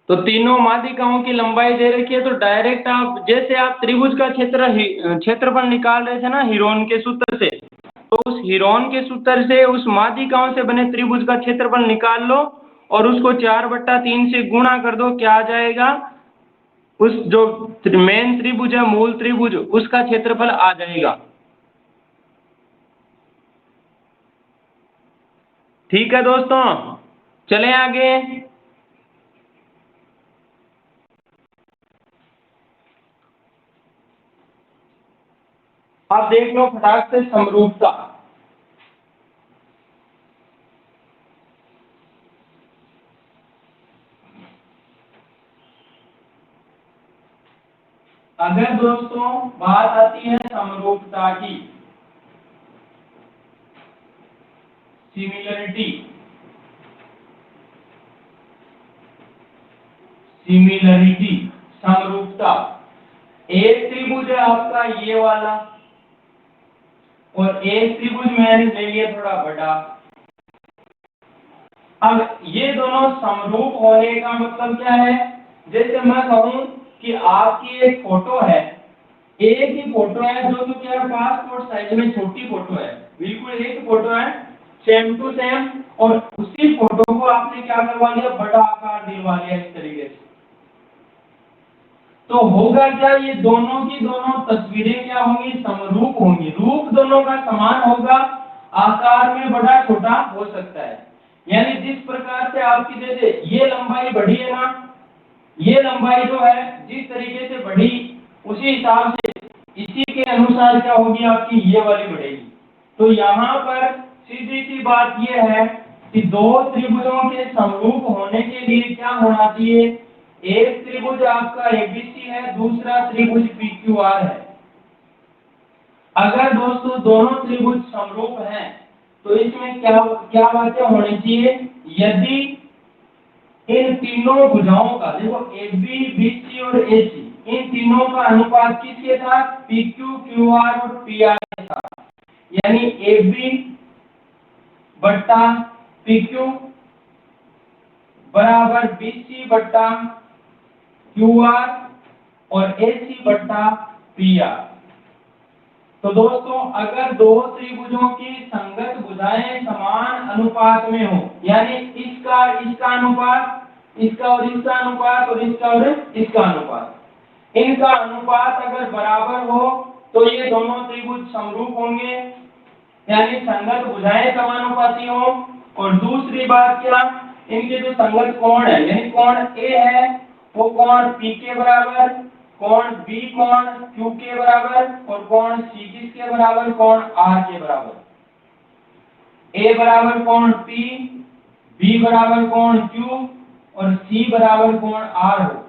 तो तीनों माध्यिकाओं की लंबाई दे रखी है, तो डायरेक्ट आप जैसे आप त्रिभुज का क्षेत्रफल निकाल रहे थे ना हीरोन के सूत्र से, तो उस हीरोन के सूत्र से उस माध्यिकाओं से बने त्रिभुज का क्षेत्रफल निकाल लो और उसको 4/3 से गुणा कर दो, क्या आ जाएगा? उस जो मेन त्रिभुज है, मूल त्रिभुज, उसका क्षेत्रफल आ जाएगा। ठीक है दोस्तों, चलें आगे। अब देख लो फटाक से समरूपता। अगर दोस्तों बात आती है समरूपता की, सिमिलरिटी, समरूपता, एक त्रिभुज है आपका ये वाला और एक त्रिभुज मैंने ले लिया थोड़ा बड़ा, अब ये दोनों समरूप होने का मतलब क्या है? जैसे मैं कहूं कि आपकी एक फोटो है, एक ही फोटो है जो तो क्या पासपोर्ट साइज में छोटी फोटो है, बिल्कुल एक फोटो है सेम टू सेम, और उसी फोटो को आपने क्या करवा लिया, बड़ा आकार दिलवा लिया इस तरीके से। तो होगा क्या, ये दोनों की दोनों तस्वीरें क्या होंगी, समरूप होंगी, रूप दोनों का समान होगा, आकार में बड़ा छोटा हो सकता है। यानी जिस प्रकार से आपकी जैसे ये लंबाई बढ़ी है ना, ये लंबाई जो है जिस तरीके से बढ़ी, उसी हिसाब से इसी के अनुसार क्या होगी, आपकी ये वाली बढ़ेगी। तो यहाँ पर सीधी सी बात ये है कि दो त्रिभुजों के समरूप होने के लिए क्या होना चाहिए, एक त्रिभुज आपका एबीसी है, दूसरा त्रिभुज पीक्यूआर है। अगर दोस्तों दोनों त्रिभुज समरूप हैं तो इसमें क्या क्या बातें होनी चाहिए, यदि इन तीनों भुजाओं का, देखो AB BC और AC, इन तीनों का अनुपात किसके साथ, PQ QR और PR के साथ, यानी AB बट्टा PQ बराबर BC बट्टा QR और AC बट्टा PR। तो दोस्तों अगर दो त्रिभुजों की संगत भुजाएं समान अनुपात में हो, यानी इसका इसका अनुपात, इसका और इसका अनुपात, और इसका और इसका अनुपात, इनका अनुपात अगर बराबर हो तो ये दोनों त्रिभुज समरूप होंगे, यानी संगत भुजाएं समानुपाती हो। और दूसरी बात क्या, इनके जो संगत कोण है, यानी कोण ए है वो कोण पी के बराबर, कोण बी कोण क्यू के बराबर, और कोण सी किसके बराबर, कोण आर के बराबर। ए बराबर कोण पी, बी बराबर कोण क्यू और सी बराबर कोण आर हो।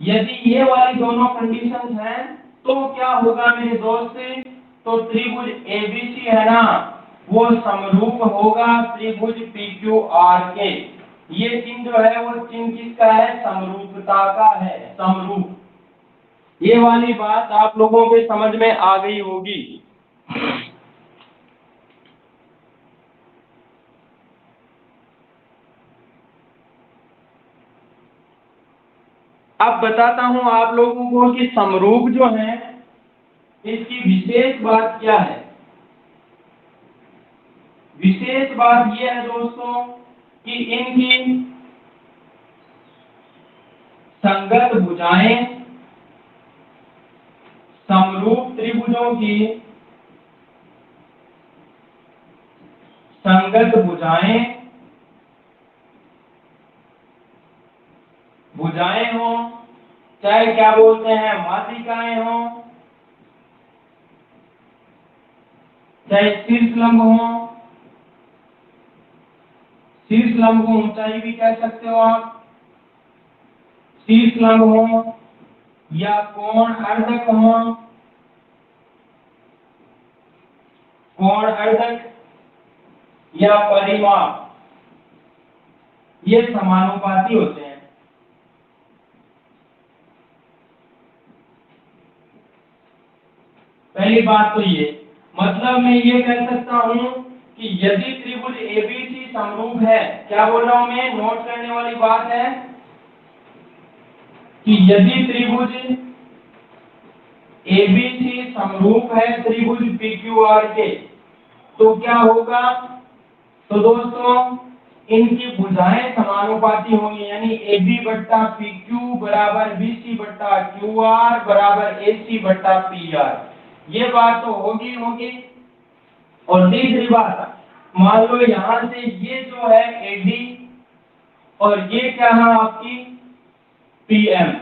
यदि ये वाली दोनों कंडीशंस हैं तो क्या होगा मेरे दोस्त, तो त्रिभुज एबीसी है ना, वो समरूप होगा त्रिभुज पीक्यूआर के। ये चिन्ह जो है वो चिन्ह किसका है, समरूपता का है, समरूप। ये वाली बात आप लोगों के समझ में आ गई होगी। अब बताता हूं आप लोगों को कि समरूप जो है इसकी विशेष बात क्या है। विशेष बात यह है दोस्तों कि इनकी संगत भुजाएं, समरूप त्रिभुजों की संगत भुजाएं, भुजाएं हो चाहे क्या बोलते हैं मातृकाएं हो, चाहे शीर्ष लंब हो, शीर्ष लंब को ऊंचाई भी कह सकते हो आप, शीर्ष लंब हो या कोण अर्धक हो, कोण अर्धक या परिमाप, ये समानुपाती होते हैं। पहली बात तो ये, मतलब मैं ये कह सकता हूं कि यदि त्रिभुज एबीसी समरूप है, क्या बोल रहा हूं मैं, नोट करने वाली बात है कि यदि त्रिभुज एबीसी समरूप है त्रिभुज पीक्यूआर के, तो क्या होगा, तो दोस्तों इनकी भुजाएं समानुपाती होंगी, यानी AB बट्टा PQ बराबर BC बट्टा QR बराबर AC बट्टा PR। ये बात तो होगी होगी। और तीसरी बात, मान लो यहां से ये जो है AD और ये क्या है आपकी PM,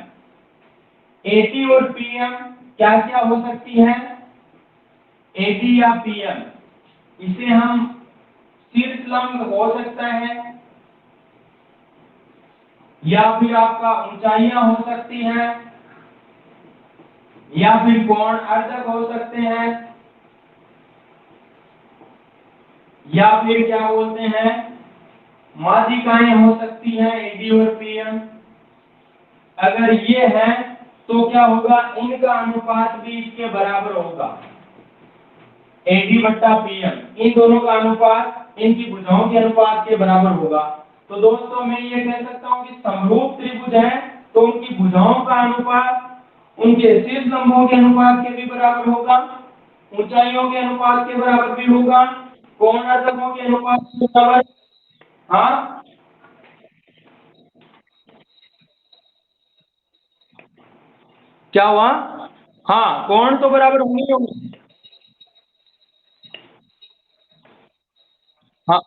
AD और PM क्या क्या हो सकती है, AD या PM, इसे हम शीर्ष लंब हो सकता है, या फिर आपका ऊंचाइयां हो सकती हैं, या फिर कोण अर्धक हो सकते हैं, या फिर क्या बोलते हैं माध्यिकाएं हो सकती हैं AD और PM। अगर ये है तो क्या होगा, इनका अनुपात भी इसके बराबर होगा, AD बट्टा PM, इन दोनों का अनुपात इनकी भुजाओं के अनुपात के बराबर होगा। तो दोस्तों मैं ये कह सकता हूं कि समरूप त्रिभुज है तो उनकी भुजाओं का अनुपात उनके शीर्ष लंबों के अनुपात के भी बराबर होगा, ऊंचाइयों के अनुपात के बराबर भी होगा, कोणार्धकों के अनुपात के बराबर। हाँ क्या हुआ? हाँ कोण तो बराबर होंगे ही होंगे। हाँ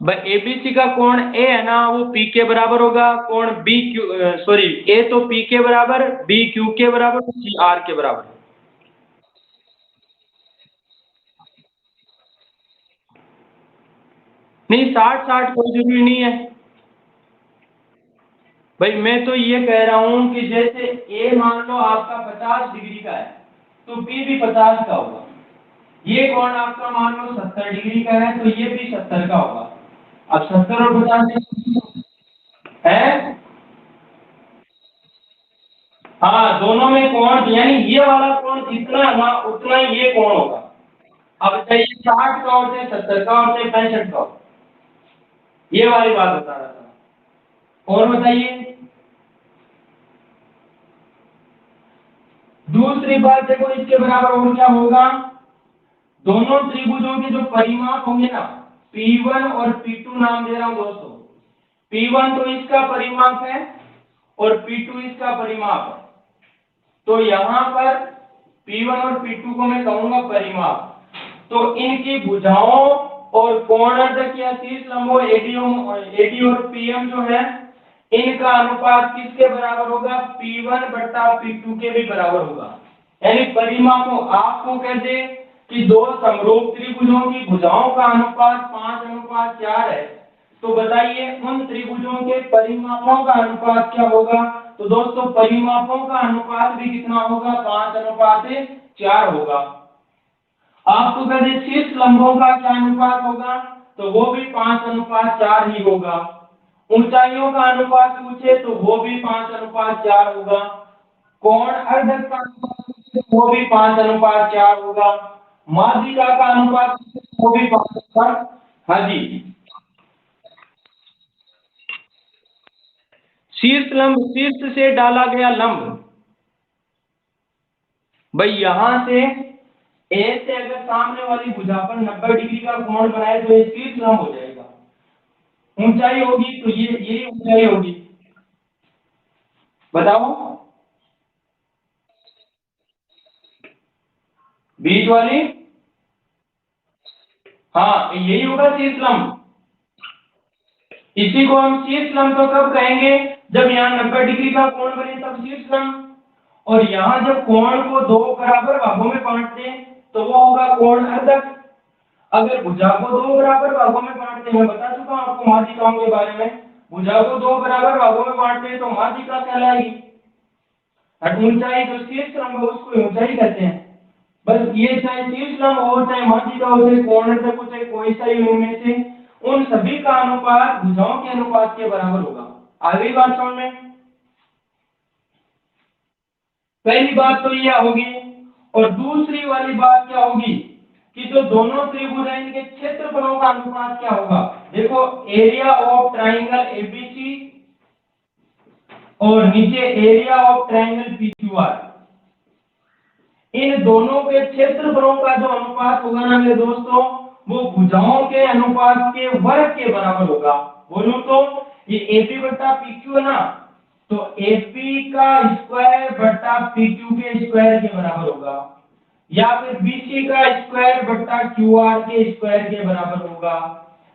भाई एबीसी का कोण ए है ना वो पी के बराबर होगा, कोण बी क्यू सॉरी ए तो पी के बराबर, बी क्यू के बराबर, सी आर के बराबर। नहीं 60-60 कोई जरूरी नहीं है भाई, मैं तो ये कह रहा हूं कि जैसे ए मान लो आपका 50 डिग्री का है तो बी भी 50 का होगा। ये कोण आपका मान लो 70 डिग्री का है तो ये भी 70 का होगा। अब 70 और 50 है। हाँ दोनों में कोण यानी ये वाला कोण जितना है ना उतना ही ये कोण होगा। अब चाहे 60 का हो चाहे 70 का हो चाहे 65 का हो, ये वाली बात बता रहा था। और बताइए दूसरी बात देखो इसके बराबर और क्या होगा, दोनों त्रिभुजों के जो परिमाप होंगे ना P1 और P2 नाम दे रहा हूं दोस्तों। P1 तो इसका परिमाप है और P2 इसका परिमाप है। तो यहां पर P1 और P2 को मैं कहूंगा परिमाप। तो इनकी भुजाओं और कोणार्धक या शीर्ष लंबों एडी और पीएम जो है इनका अनुपात किसके बराबर होगा? P1 बट्टा P2 के भी बराबर होगा। यानी परिमापों आपको कहते कि दो समरूप त्रिभुजों की भुजाओं का अनुपात 5:4 है तो बताइए उन त्रिभुजों के परिमापों का अनुपात क्या होगा? तो दोस्तों परिमापों का अनुपात भी कितना होगा? 5:4 होगा। आपको कहते शीर्ष लंबों का क्या अनुपात होगा? तो वो भी 5:4 ही होगा। ऊंचाइयों का अनुपात पूछे तो वो भी 5:4 होगा। कोण अर्धक का अनुपात पूछे तो वो भी 5:4 होगा। माध्यिका का अनुपात पूछे तो वो भी 5:4। हाँ जी। शीर्ष लंब शीर्ष से डाला गया लंब भाई यहां से ए से अगर सामने वाली भुजा पर 90 डिग्री का कोण बनाए तो ये शीर्ष लंब हो जाएगा। ऊंचाई होगी तो ये यही ऊंचाई होगी। बताओ बीच वाली। हाँ यही होगा शीर्ष लंब। इसी को हम शीर्ष लंब तो कब कहेंगे जब यहाँ 90 डिग्री का कोण बने तब शीर्ष लंब। और यहाँ जब कोण को दो बराबर भागों में बांट दें तो वो होगा कोण अर्धक। अगर भुजा को दो बराबर भागों में बांट दें, मैं बता चुका हूं आपको माध्यिकाओं के बारे में, भुजा को दो बराबर भागों में बांट दें तो माध्यिका कहलाएगी। और ऊंचाई जो शीर्ष लंब है उसको ऊंचाई कहते हैं। बस ये चाहे शीर्ष लंब हो चाहे माध्यिका हो चाहे कोण अर्धक हो चाहे कोई सा ही उनमें से उन सभी का अनुपात भुजाओं के अनुपात के बराबर होगा। आ गई बात समझ में? पहली बात तो यह होगी। और दूसरी वाली बात क्या होगी कि जो दोनों त्रिभुज हैं इनके क्षेत्रफलों का अनुपात क्या होगा? देखो एरिया ऑफ ट्राइंगल एबीसी और नीचे एरिया ऑफ ट्राइंगल पीक्यूआर, इन दोनों के क्षेत्रफलों का जो अनुपात होगा ना मेरे दोस्तों वो भुजाओं के अनुपात के वर्ग के बराबर होगा। बोलूं तो ये एपी बट्टा पीक्यू है ना तो एपी का स्क्वायर बट्टा पीक्यू के स्क्वायर के बराबर होगा, या फिर बीसी का स्क्वायर बट्टा क्यूआर के स्क्वायर के बराबर होगा,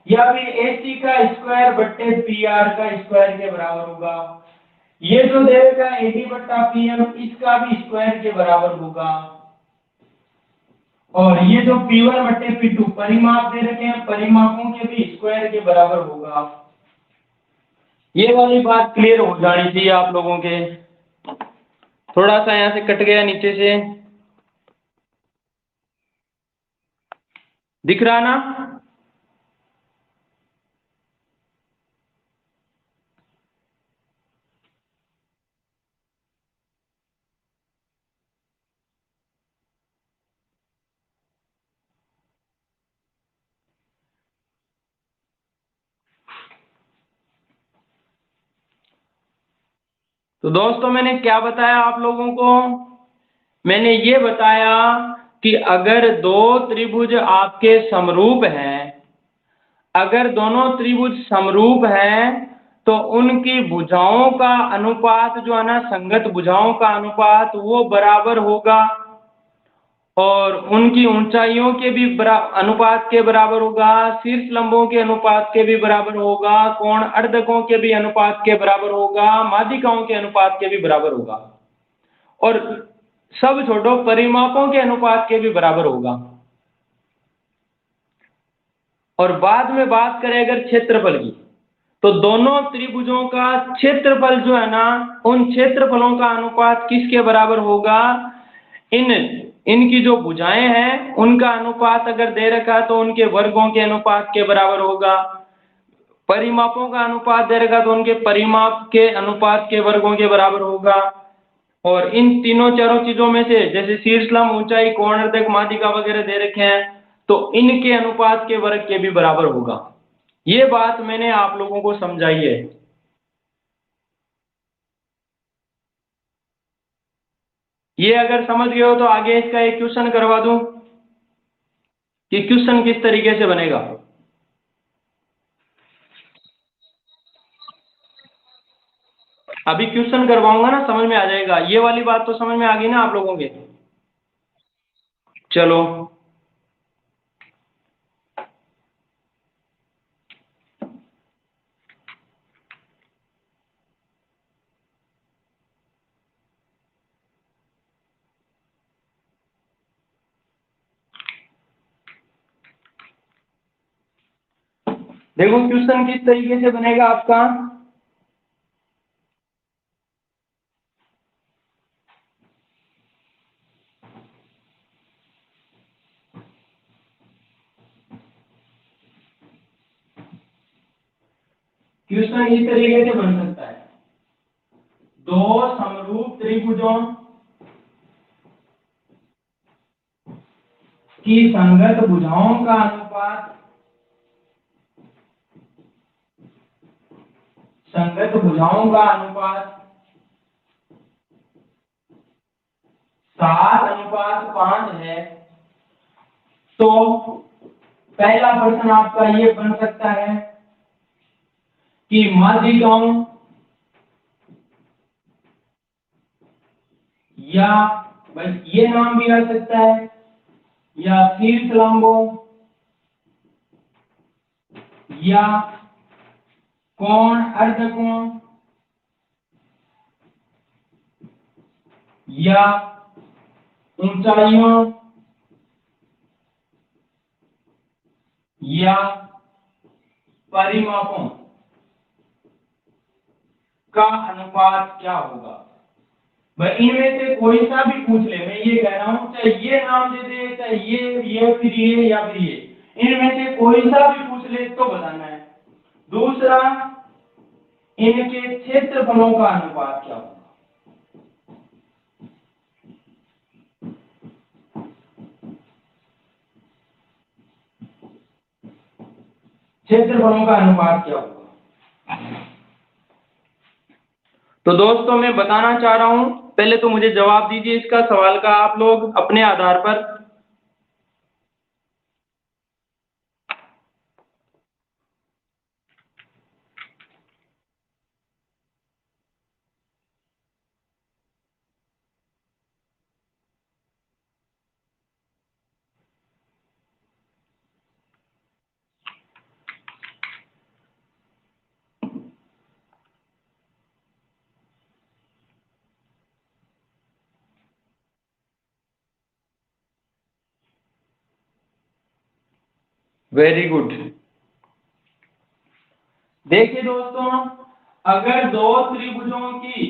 या फिर एसी का स्क्वायर बट्टे पीआर का स्क्वायर के बराबर होगा। ये जो देगा एडी बट्टा पीएम इसका भी स्क्वायर के बराबर होगा। और ये जो P1 बट्टे P2 परिमाप दे रखे हैं परिमापों के भी स्क्वायर के बराबर होगा। ये वाली बात क्लियर हो जानी चाहिए आप लोगों के। थोड़ा सा यहाँ से कट गया नीचे से, दिख रहा ना? तो दोस्तों मैंने क्या बताया आप लोगों को? मैंने ये बताया कि अगर दो त्रिभुज आपके समरूप हैं, अगर दोनों त्रिभुज समरूप हैं तो उनकी भुजाओं का अनुपात जो है ना, संगत भुजाओं का अनुपात वो बराबर होगा, और उनकी ऊंचाइयों के भी अनुपात के बराबर होगा, शीर्ष लंबों के अनुपात के भी बराबर होगा, कोण अर्धकों के भी अनुपात के बराबर होगा, माध्यिकाओं के अनुपात के भी बराबर होगा, और सब छोड़ो परिमापों के अनुपात के भी बराबर होगा। और बाद में बात करें अगर क्षेत्रफल की, तो दोनों त्रिभुजों का क्षेत्रफल जो है ना, उन क्षेत्रफलों का अनुपात किसके बराबर होगा? इनकी जो भुजाएं हैं उनका अनुपात अगर दे रखा है तो उनके वर्गों के अनुपात के बराबर होगा, परिमापों का अनुपात दे रखा तो उनके परिमाप के अनुपात के वर्गों के बराबर होगा, और इन तीनों चारों चीजों में से जैसे शीर्ष लंब, ऊंचाई, कोण अर्धक, माध्यिका वगैरह दे रखे हैं तो इनके अनुपात के वर्ग के भी बराबर होगा। ये बात मैंने आप लोगों को समझाई है। ये अगर समझ गए हो तो आगे इसका एक क्वेश्चन करवा दूं कि क्वेश्चन किस तरीके से बनेगा। अभी क्वेश्चन करवाऊंगा ना, समझ में आ जाएगा। ये वाली बात तो समझ में आ गई ना आप लोगों के? चलो देखो क्वेश्चन किस तरीके से बनेगा आपका। क्वेश्चन इस तरीके से बन सकता है, दो समरूप त्रिभुजों की संगत भुजाओं का अनुपात, संगत भुजाओं का अनुपात 7:5 है। तो पहला प्रश्न आपका ये बन सकता है कि माध्यिकाओं या बस ये नाम भी आ सकता है, या शीर्ष लंबों या कोण अर्धकोण या ऊंचाइयों या परिमापों का अनुपात क्या होगा। भाई इनमें से कोई सा भी पूछ ले, मैं ये कह रहा हूं, चाहे ये नाम दे दे, चाहे ये फिर ये या फिर ये, इनमें से कोई सा भी पूछ ले तो बताना है। दूसरा, इनके क्षेत्रफलों का अनुपात क्या होगा। क्षेत्रफलों का अनुपात क्या होगा। तो दोस्तों मैं बताना चाह रहा हूं, पहले तो मुझे जवाब दीजिए इसका सवाल का आप लोग अपने आधार पर। Very good. देखिए दोस्तों, अगर दो त्रिभुजों की,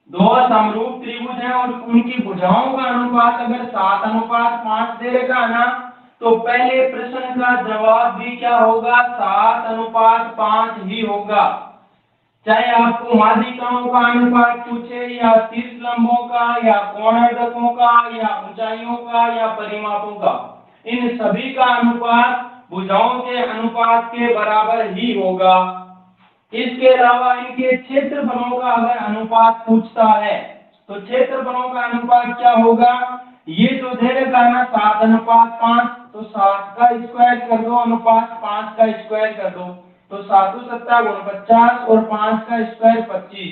दो समरूप त्रिभुज हैं और उनकी भुजाओं का अनुपात अगर 7:5 दे रखा है ना, तो पहले प्रश्न का जवाब भी क्या होगा, 7:5 ही होगा। चाहे आपको माध्यिकाओं का अनुपात पूछे या शीर्ष लंबों का या कोणार्धकों का या ऊंचाइयों का या परिमापों का, इन सभी का अनुपात भुजाओं के अनुपात के बराबर ही होगा। इसके अलावा इनके क्षेत्रफलों का अगर अनुपात पूछता है तो क्षेत्रफलों का अनुपात क्या होगा, ये जो दे रखा है ना 7:5, तो 7 का स्क्वायर कर दो अनुपात 5 का स्क्वायर कर दो, तो 7×7 = 49 और 5 का स्क्वायर 25,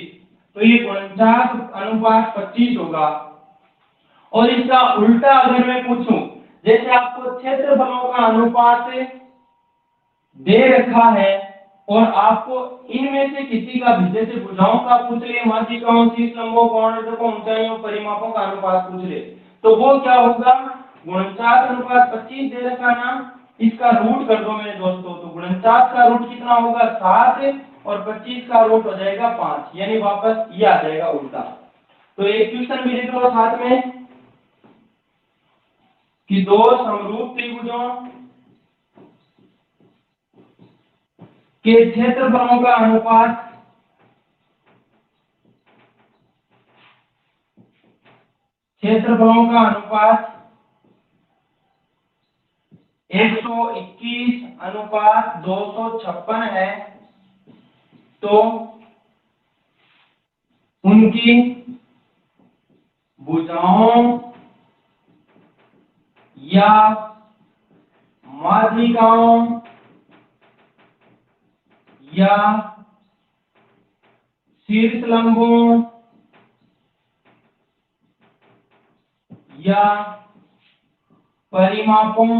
तो ये 49:25 होगा। और इसका उल्टा अगर मैं पूछूं, जैसे आपको क्षेत्रफलों का अनुपात दे रखा है और आपको इनमें से किसी का भी, जैसे भुजाओं का पूछ ले, माध्यिकाओं, शीर्षलंबों, कोणों, ऊंचाइयों, परिमापों का अनुपात पूछ ले, तो वो क्या होगा, 49:25 दे रखा ना, इसका रूट कर दो मेरे दोस्तों, तो 49 का रूट कितना होगा 7 और 25 का रूट हो जाएगा 5, यानी वापस ये आ जाएगा उल्टा। तो एक क्वेश्चन भी लिख लो साथ में कि दो समरूप त्रिभुजों के क्षेत्रफलों का अनुपात क्षेत्रफलों का अनुपात 121:256 है, तो उनकी भुजाओं या माध्यिकाओं या शीर्षलंबों या परिमापों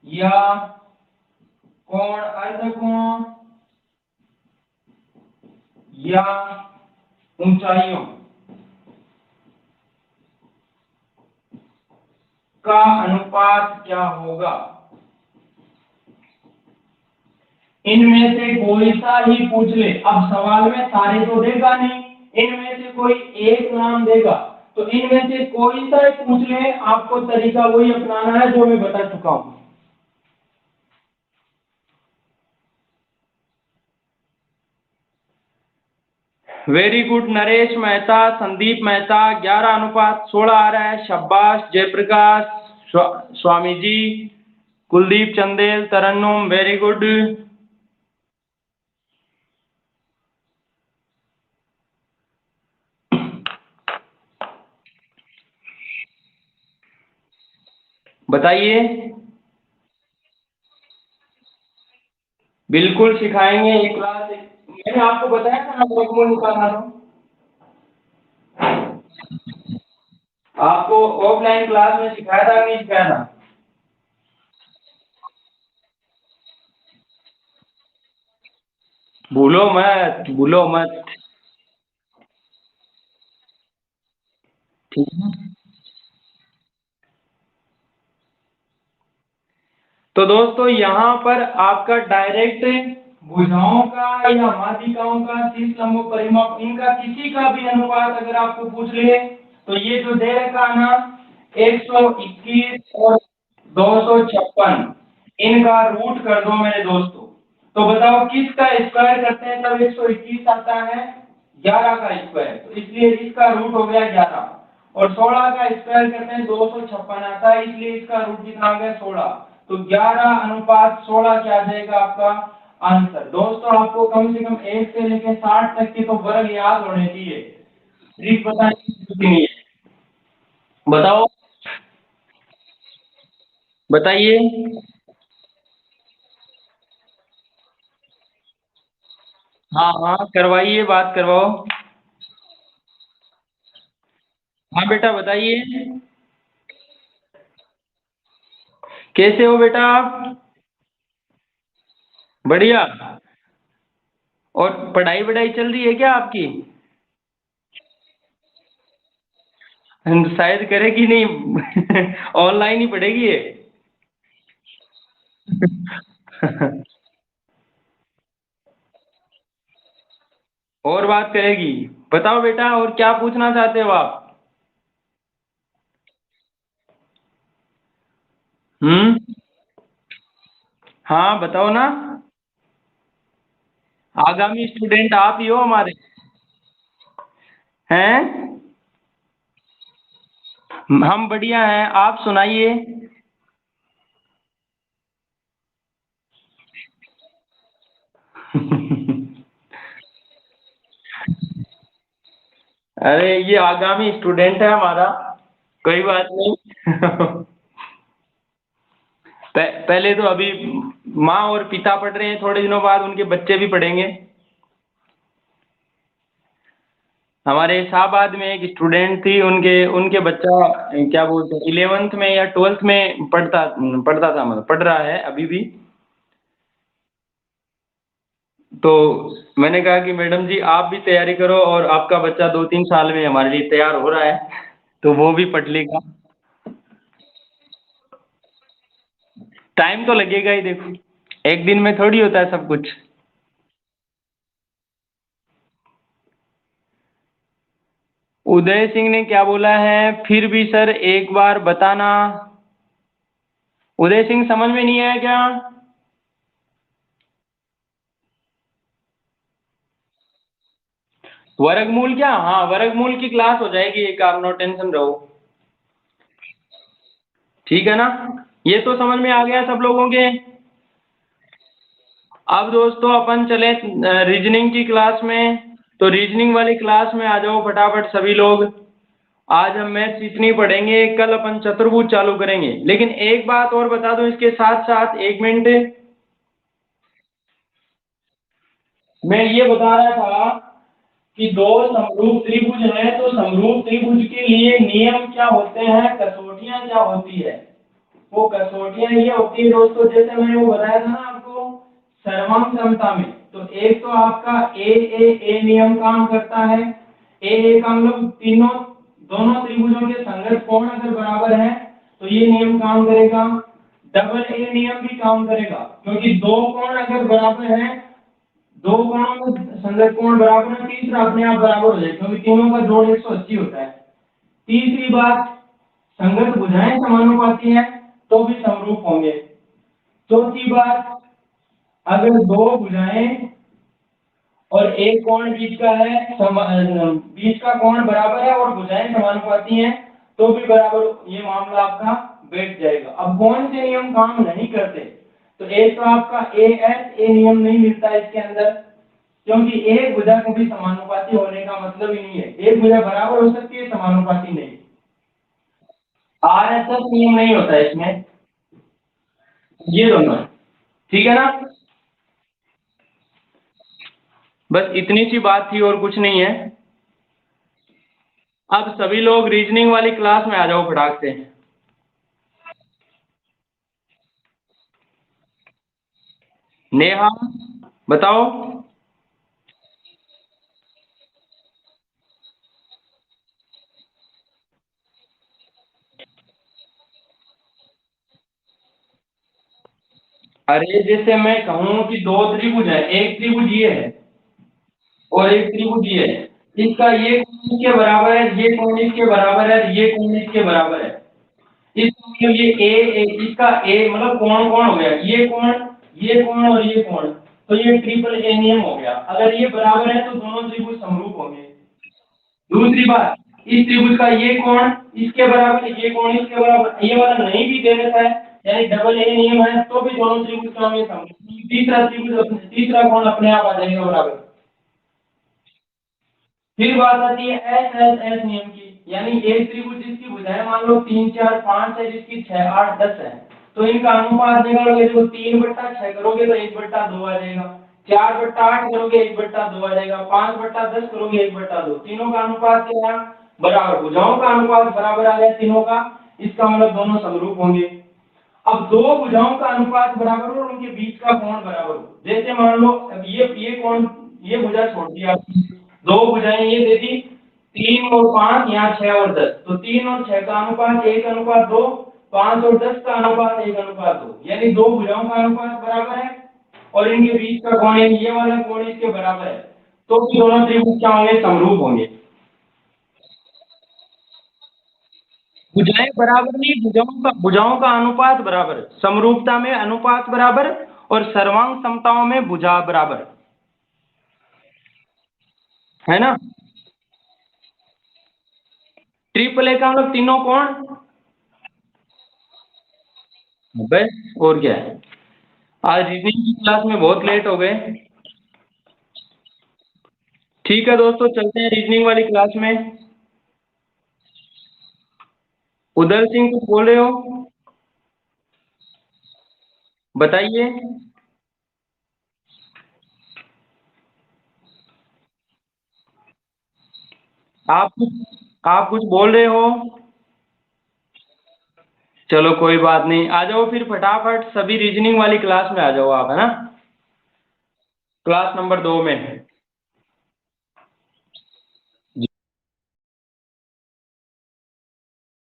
या कोण अर्धकोण या ऊंचाइयों का अनुपात क्या होगा, इनमें से कोई सा ही पूछ ले। अब सवाल में सारे तो देगा नहीं, इनमें से कोई एक नाम देगा, तो इनमें से कोई सा ही पूछ ले, आपको तरीका वही अपनाना है जो मैं बता चुका हूं। वेरी गुड नरेश मेहता, संदीप मेहता, 11:16 आ रहा है, शाबाश जयप्रकाश, स्वामी जी, कुलदीप चंदेल, तरन्नुम, वेरी गुड। बताइए। बिल्कुल सिखाएंगे, एक क्लास मैंने आपको बताया था ना वर्गमूल निकालना, तो आपको ऑफलाइन क्लास में सिखाया था नहीं सिखाया था? भूलो मत, भूलो मत। ठीक है, तो दोस्तों यहाँ पर आपका डायरेक्ट भुजाओं का या माध्यिकाओं का, शीर्षलंबों, परिमाप, इनका किसी का भी अनुपात अगर आपको पूछ ले, तो ये जो दे रखा ना 121 और 256, इनका रूट कर दो मेरे दोस्तों। तो बताओ किसका स्क्वायर करते हैं तब 121 आता है, 11 का स्क्वायर, तो इसलिए इसका रूट हो गया 11, और 16 का स्क्वायर करते हैं 256 आता है, इसलिए इसका रूट कितना आ गया 16, तो 11:16 क्या आ जाएगा आपका आंसर। दोस्तों आपको कम से कम 1 से लेकर 60 तक के तो वर्ग याद होने चाहिए, ट्रिक बताने की जरूरत नहीं है। बताओ, बताइए। हाँ हाँ करवाइए, बात करवाओ। हाँ बेटा बताइए। कैसे हो बेटा आप? बढ़िया। और पढ़ाई वढ़ाई चल रही है क्या आपकी? शायद करेगी नहीं ऑनलाइन ही पढ़ेगी ये और बात करेगी। बताओ बेटा, और क्या पूछना चाहते हो आप? हम्म। हाँ बताओ ना। आगामी स्टूडेंट आप ही हो हमारे। हैं? हम बढ़िया हैं, आप सुनाइए। अरे ये आगामी स्टूडेंट है हमारा, कोई बात नहीं। पहले तो अभी माँ और पिता पढ़ रहे हैं, थोड़े दिनों बाद उनके बच्चे भी पढ़ेंगे। हमारे शाहबाद में एक स्टूडेंट थी, उनके उनके बच्चा क्या बोलते हैं 11th में या 12th में पढ़ता था, मतलब पढ़ रहा है अभी भी। तो मैंने कहा कि मैडम जी आप भी तैयारी करो, और आपका बच्चा 2-3 साल में हमारे लिए तैयार हो रहा है, तो वो भी पढ़ लेगा। टाइम तो लगेगा ही, देखो एक दिन में थोड़ी होता है सब कुछ। उदय सिंह ने क्या बोला है, फिर भी सर एक बार बताना। उदय सिंह समझ में नहीं आया क्या? वर्गमूल क्या, हाँ वर्गमूल की क्लास हो जाएगी एक, आप नो टेंशन रहो। ठीक है ना, ये तो समझ में आ गया सब लोगों के। अब दोस्तों अपन चले रीजनिंग की क्लास में। तो रीजनिंग वाली क्लास में आ जाओ फटाफट सभी लोग। आज हम मैथ्स इतनी पढ़ेंगे, कल अपन चतुर्भुज चालू करेंगे। लेकिन एक बात और बता दूं इसके साथ साथ, 1 मिनट। मैं ये बता रहा था कि दो समरूप त्रिभुज हैं, तो समरूप त्रिभुज के लिए नियम क्या होते हैं, कसौटियां क्या होती है। वो कसौटियां ये होती है दोस्तों, जैसे मैंने वो बताया था ना आपको सर्वांग समता में। तो एक तो आपका ए नियम काम करता है। ए का मतलब तीनों दोनों त्रिभुजों के संगत कोण अगर बराबर है तो ये नियम काम करेगा। डबल ए नियम भी काम करेगा, क्योंकि दो कोण अगर बराबर है, दो कोणों में संगत कोण बराबर है, तीसरा अपने आप बराबर हो जाए, क्योंकि तीनों का जोड़ 180 होता है। तीसरी बात, संगत भुजाएं समानुपाती हैं तो भी समरूप होंगे। चौथी बात, अगर दो भुजाएं और एक कोण बीच का है, बीच का कोण बराबर है और भुजाएं समानुपाती हैं तो भी बराबर, ये मामला आपका बैठ जाएगा। अब कौन से नियम काम नहीं करते, तो एक तो आपका ए नियम नहीं मिलता इसके अंदर, क्योंकि एक भुजा कभी समानुपाती होने का मतलब ही नहीं है। एक भुजा बराबर हो सकती है, समानुपाती नहीं। आरएचएस नियम नहीं होता है इसमें, ये दोनों है। ठीक है ना, बस इतनी सी बात थी और कुछ नहीं है। अब सभी लोग रीजनिंग वाली क्लास में आ जाओ फटाक से। नेहा बताओ। अरे जैसे मैं कहूँ कि दो त्रिभुज है, एक त्रिभुज ये है और एक त्रिभुज ये है, इसका ये कोण इसके बराबर है, ये कोण इसके बराबर है, ये कोण इसके बराबर है। इसका मतलब ये इसका ए मतलब कोण कोण हो गया, ये कोण और ये कोण, तो ये ट्रिपल ए नियम हो गया। अगर ये बराबर है तो दोनों त्रिभुज समरूप होंगे। दूसरी बात, इस त्रिभुज का ये कोण इसके बराबर, ये कोण इसके बराबर, ये वाला नहीं भी दे देता है, यानी डबल ए नियम है, तो भी दोनों त्रिभुज का होंगे समरूप। तीसरा त्रिभुज, तीसरा कोण अपने आप आ जाएगा बराबर। फिर बात आती है एस नियम की, यानी एक त्रिभुज जिसकी भुजाएं मान लो 3, 4, 5 है, जिसकी 6, 8, 10 है, तो इनका अनुपात निकालोगे तो 3/6 करोगे तो 1/2 आ जाएगा। 4/8 करोगे 1/2 आ जाएगा। 5/10 करोगे 1/2। तीनों का अनुपात क्या है, बराबर। भुजाओं का अनुपात बराबर आ गया तीनों का, इसका मतलब दोनों समरूप होंगे। अब दो भुजाओं का अनुपात बराबर हो और उनके बीच का कोण बराबर हो, जैसे मान लो अब ये कोण, ये भुजा छोड़ दी आपने, दो भुजाएं ये दे दी 3 और 5, यहाँ 6 और 10, तो 3 और 6 का अनुपात 1:2, 5 और 10 का अनुपात 1:2, यानी दो भुजाओं का अनुपात बराबर है और इनके बीच का कोण ये वाला कोण इसके बराबर है, तो भी दोनों त्रिभुज क्या होंगे, समरूप होंगे। भुजाएं बराबर नहीं, भुजाओं का अनुपात बराबर, समरूपता में अनुपात बराबर और सर्वांग समताओं में भुजा बराबर, है ना। ट्रिपल ए का मतलब तीनों कोण, बस और क्या है। आज रीजनिंग की क्लास में बहुत लेट हो गए। ठीक है दोस्तों, चलते हैं रीजनिंग वाली क्लास में। उदल सिंह कुछ बोल रहे हो? बताइए। आप कुछ बोल रहे हो? चलो कोई बात नहीं, आ जाओ फिर फटाफट सभी रीजनिंग वाली क्लास में आ जाओ आप, है ना? क्लास नंबर 2 में।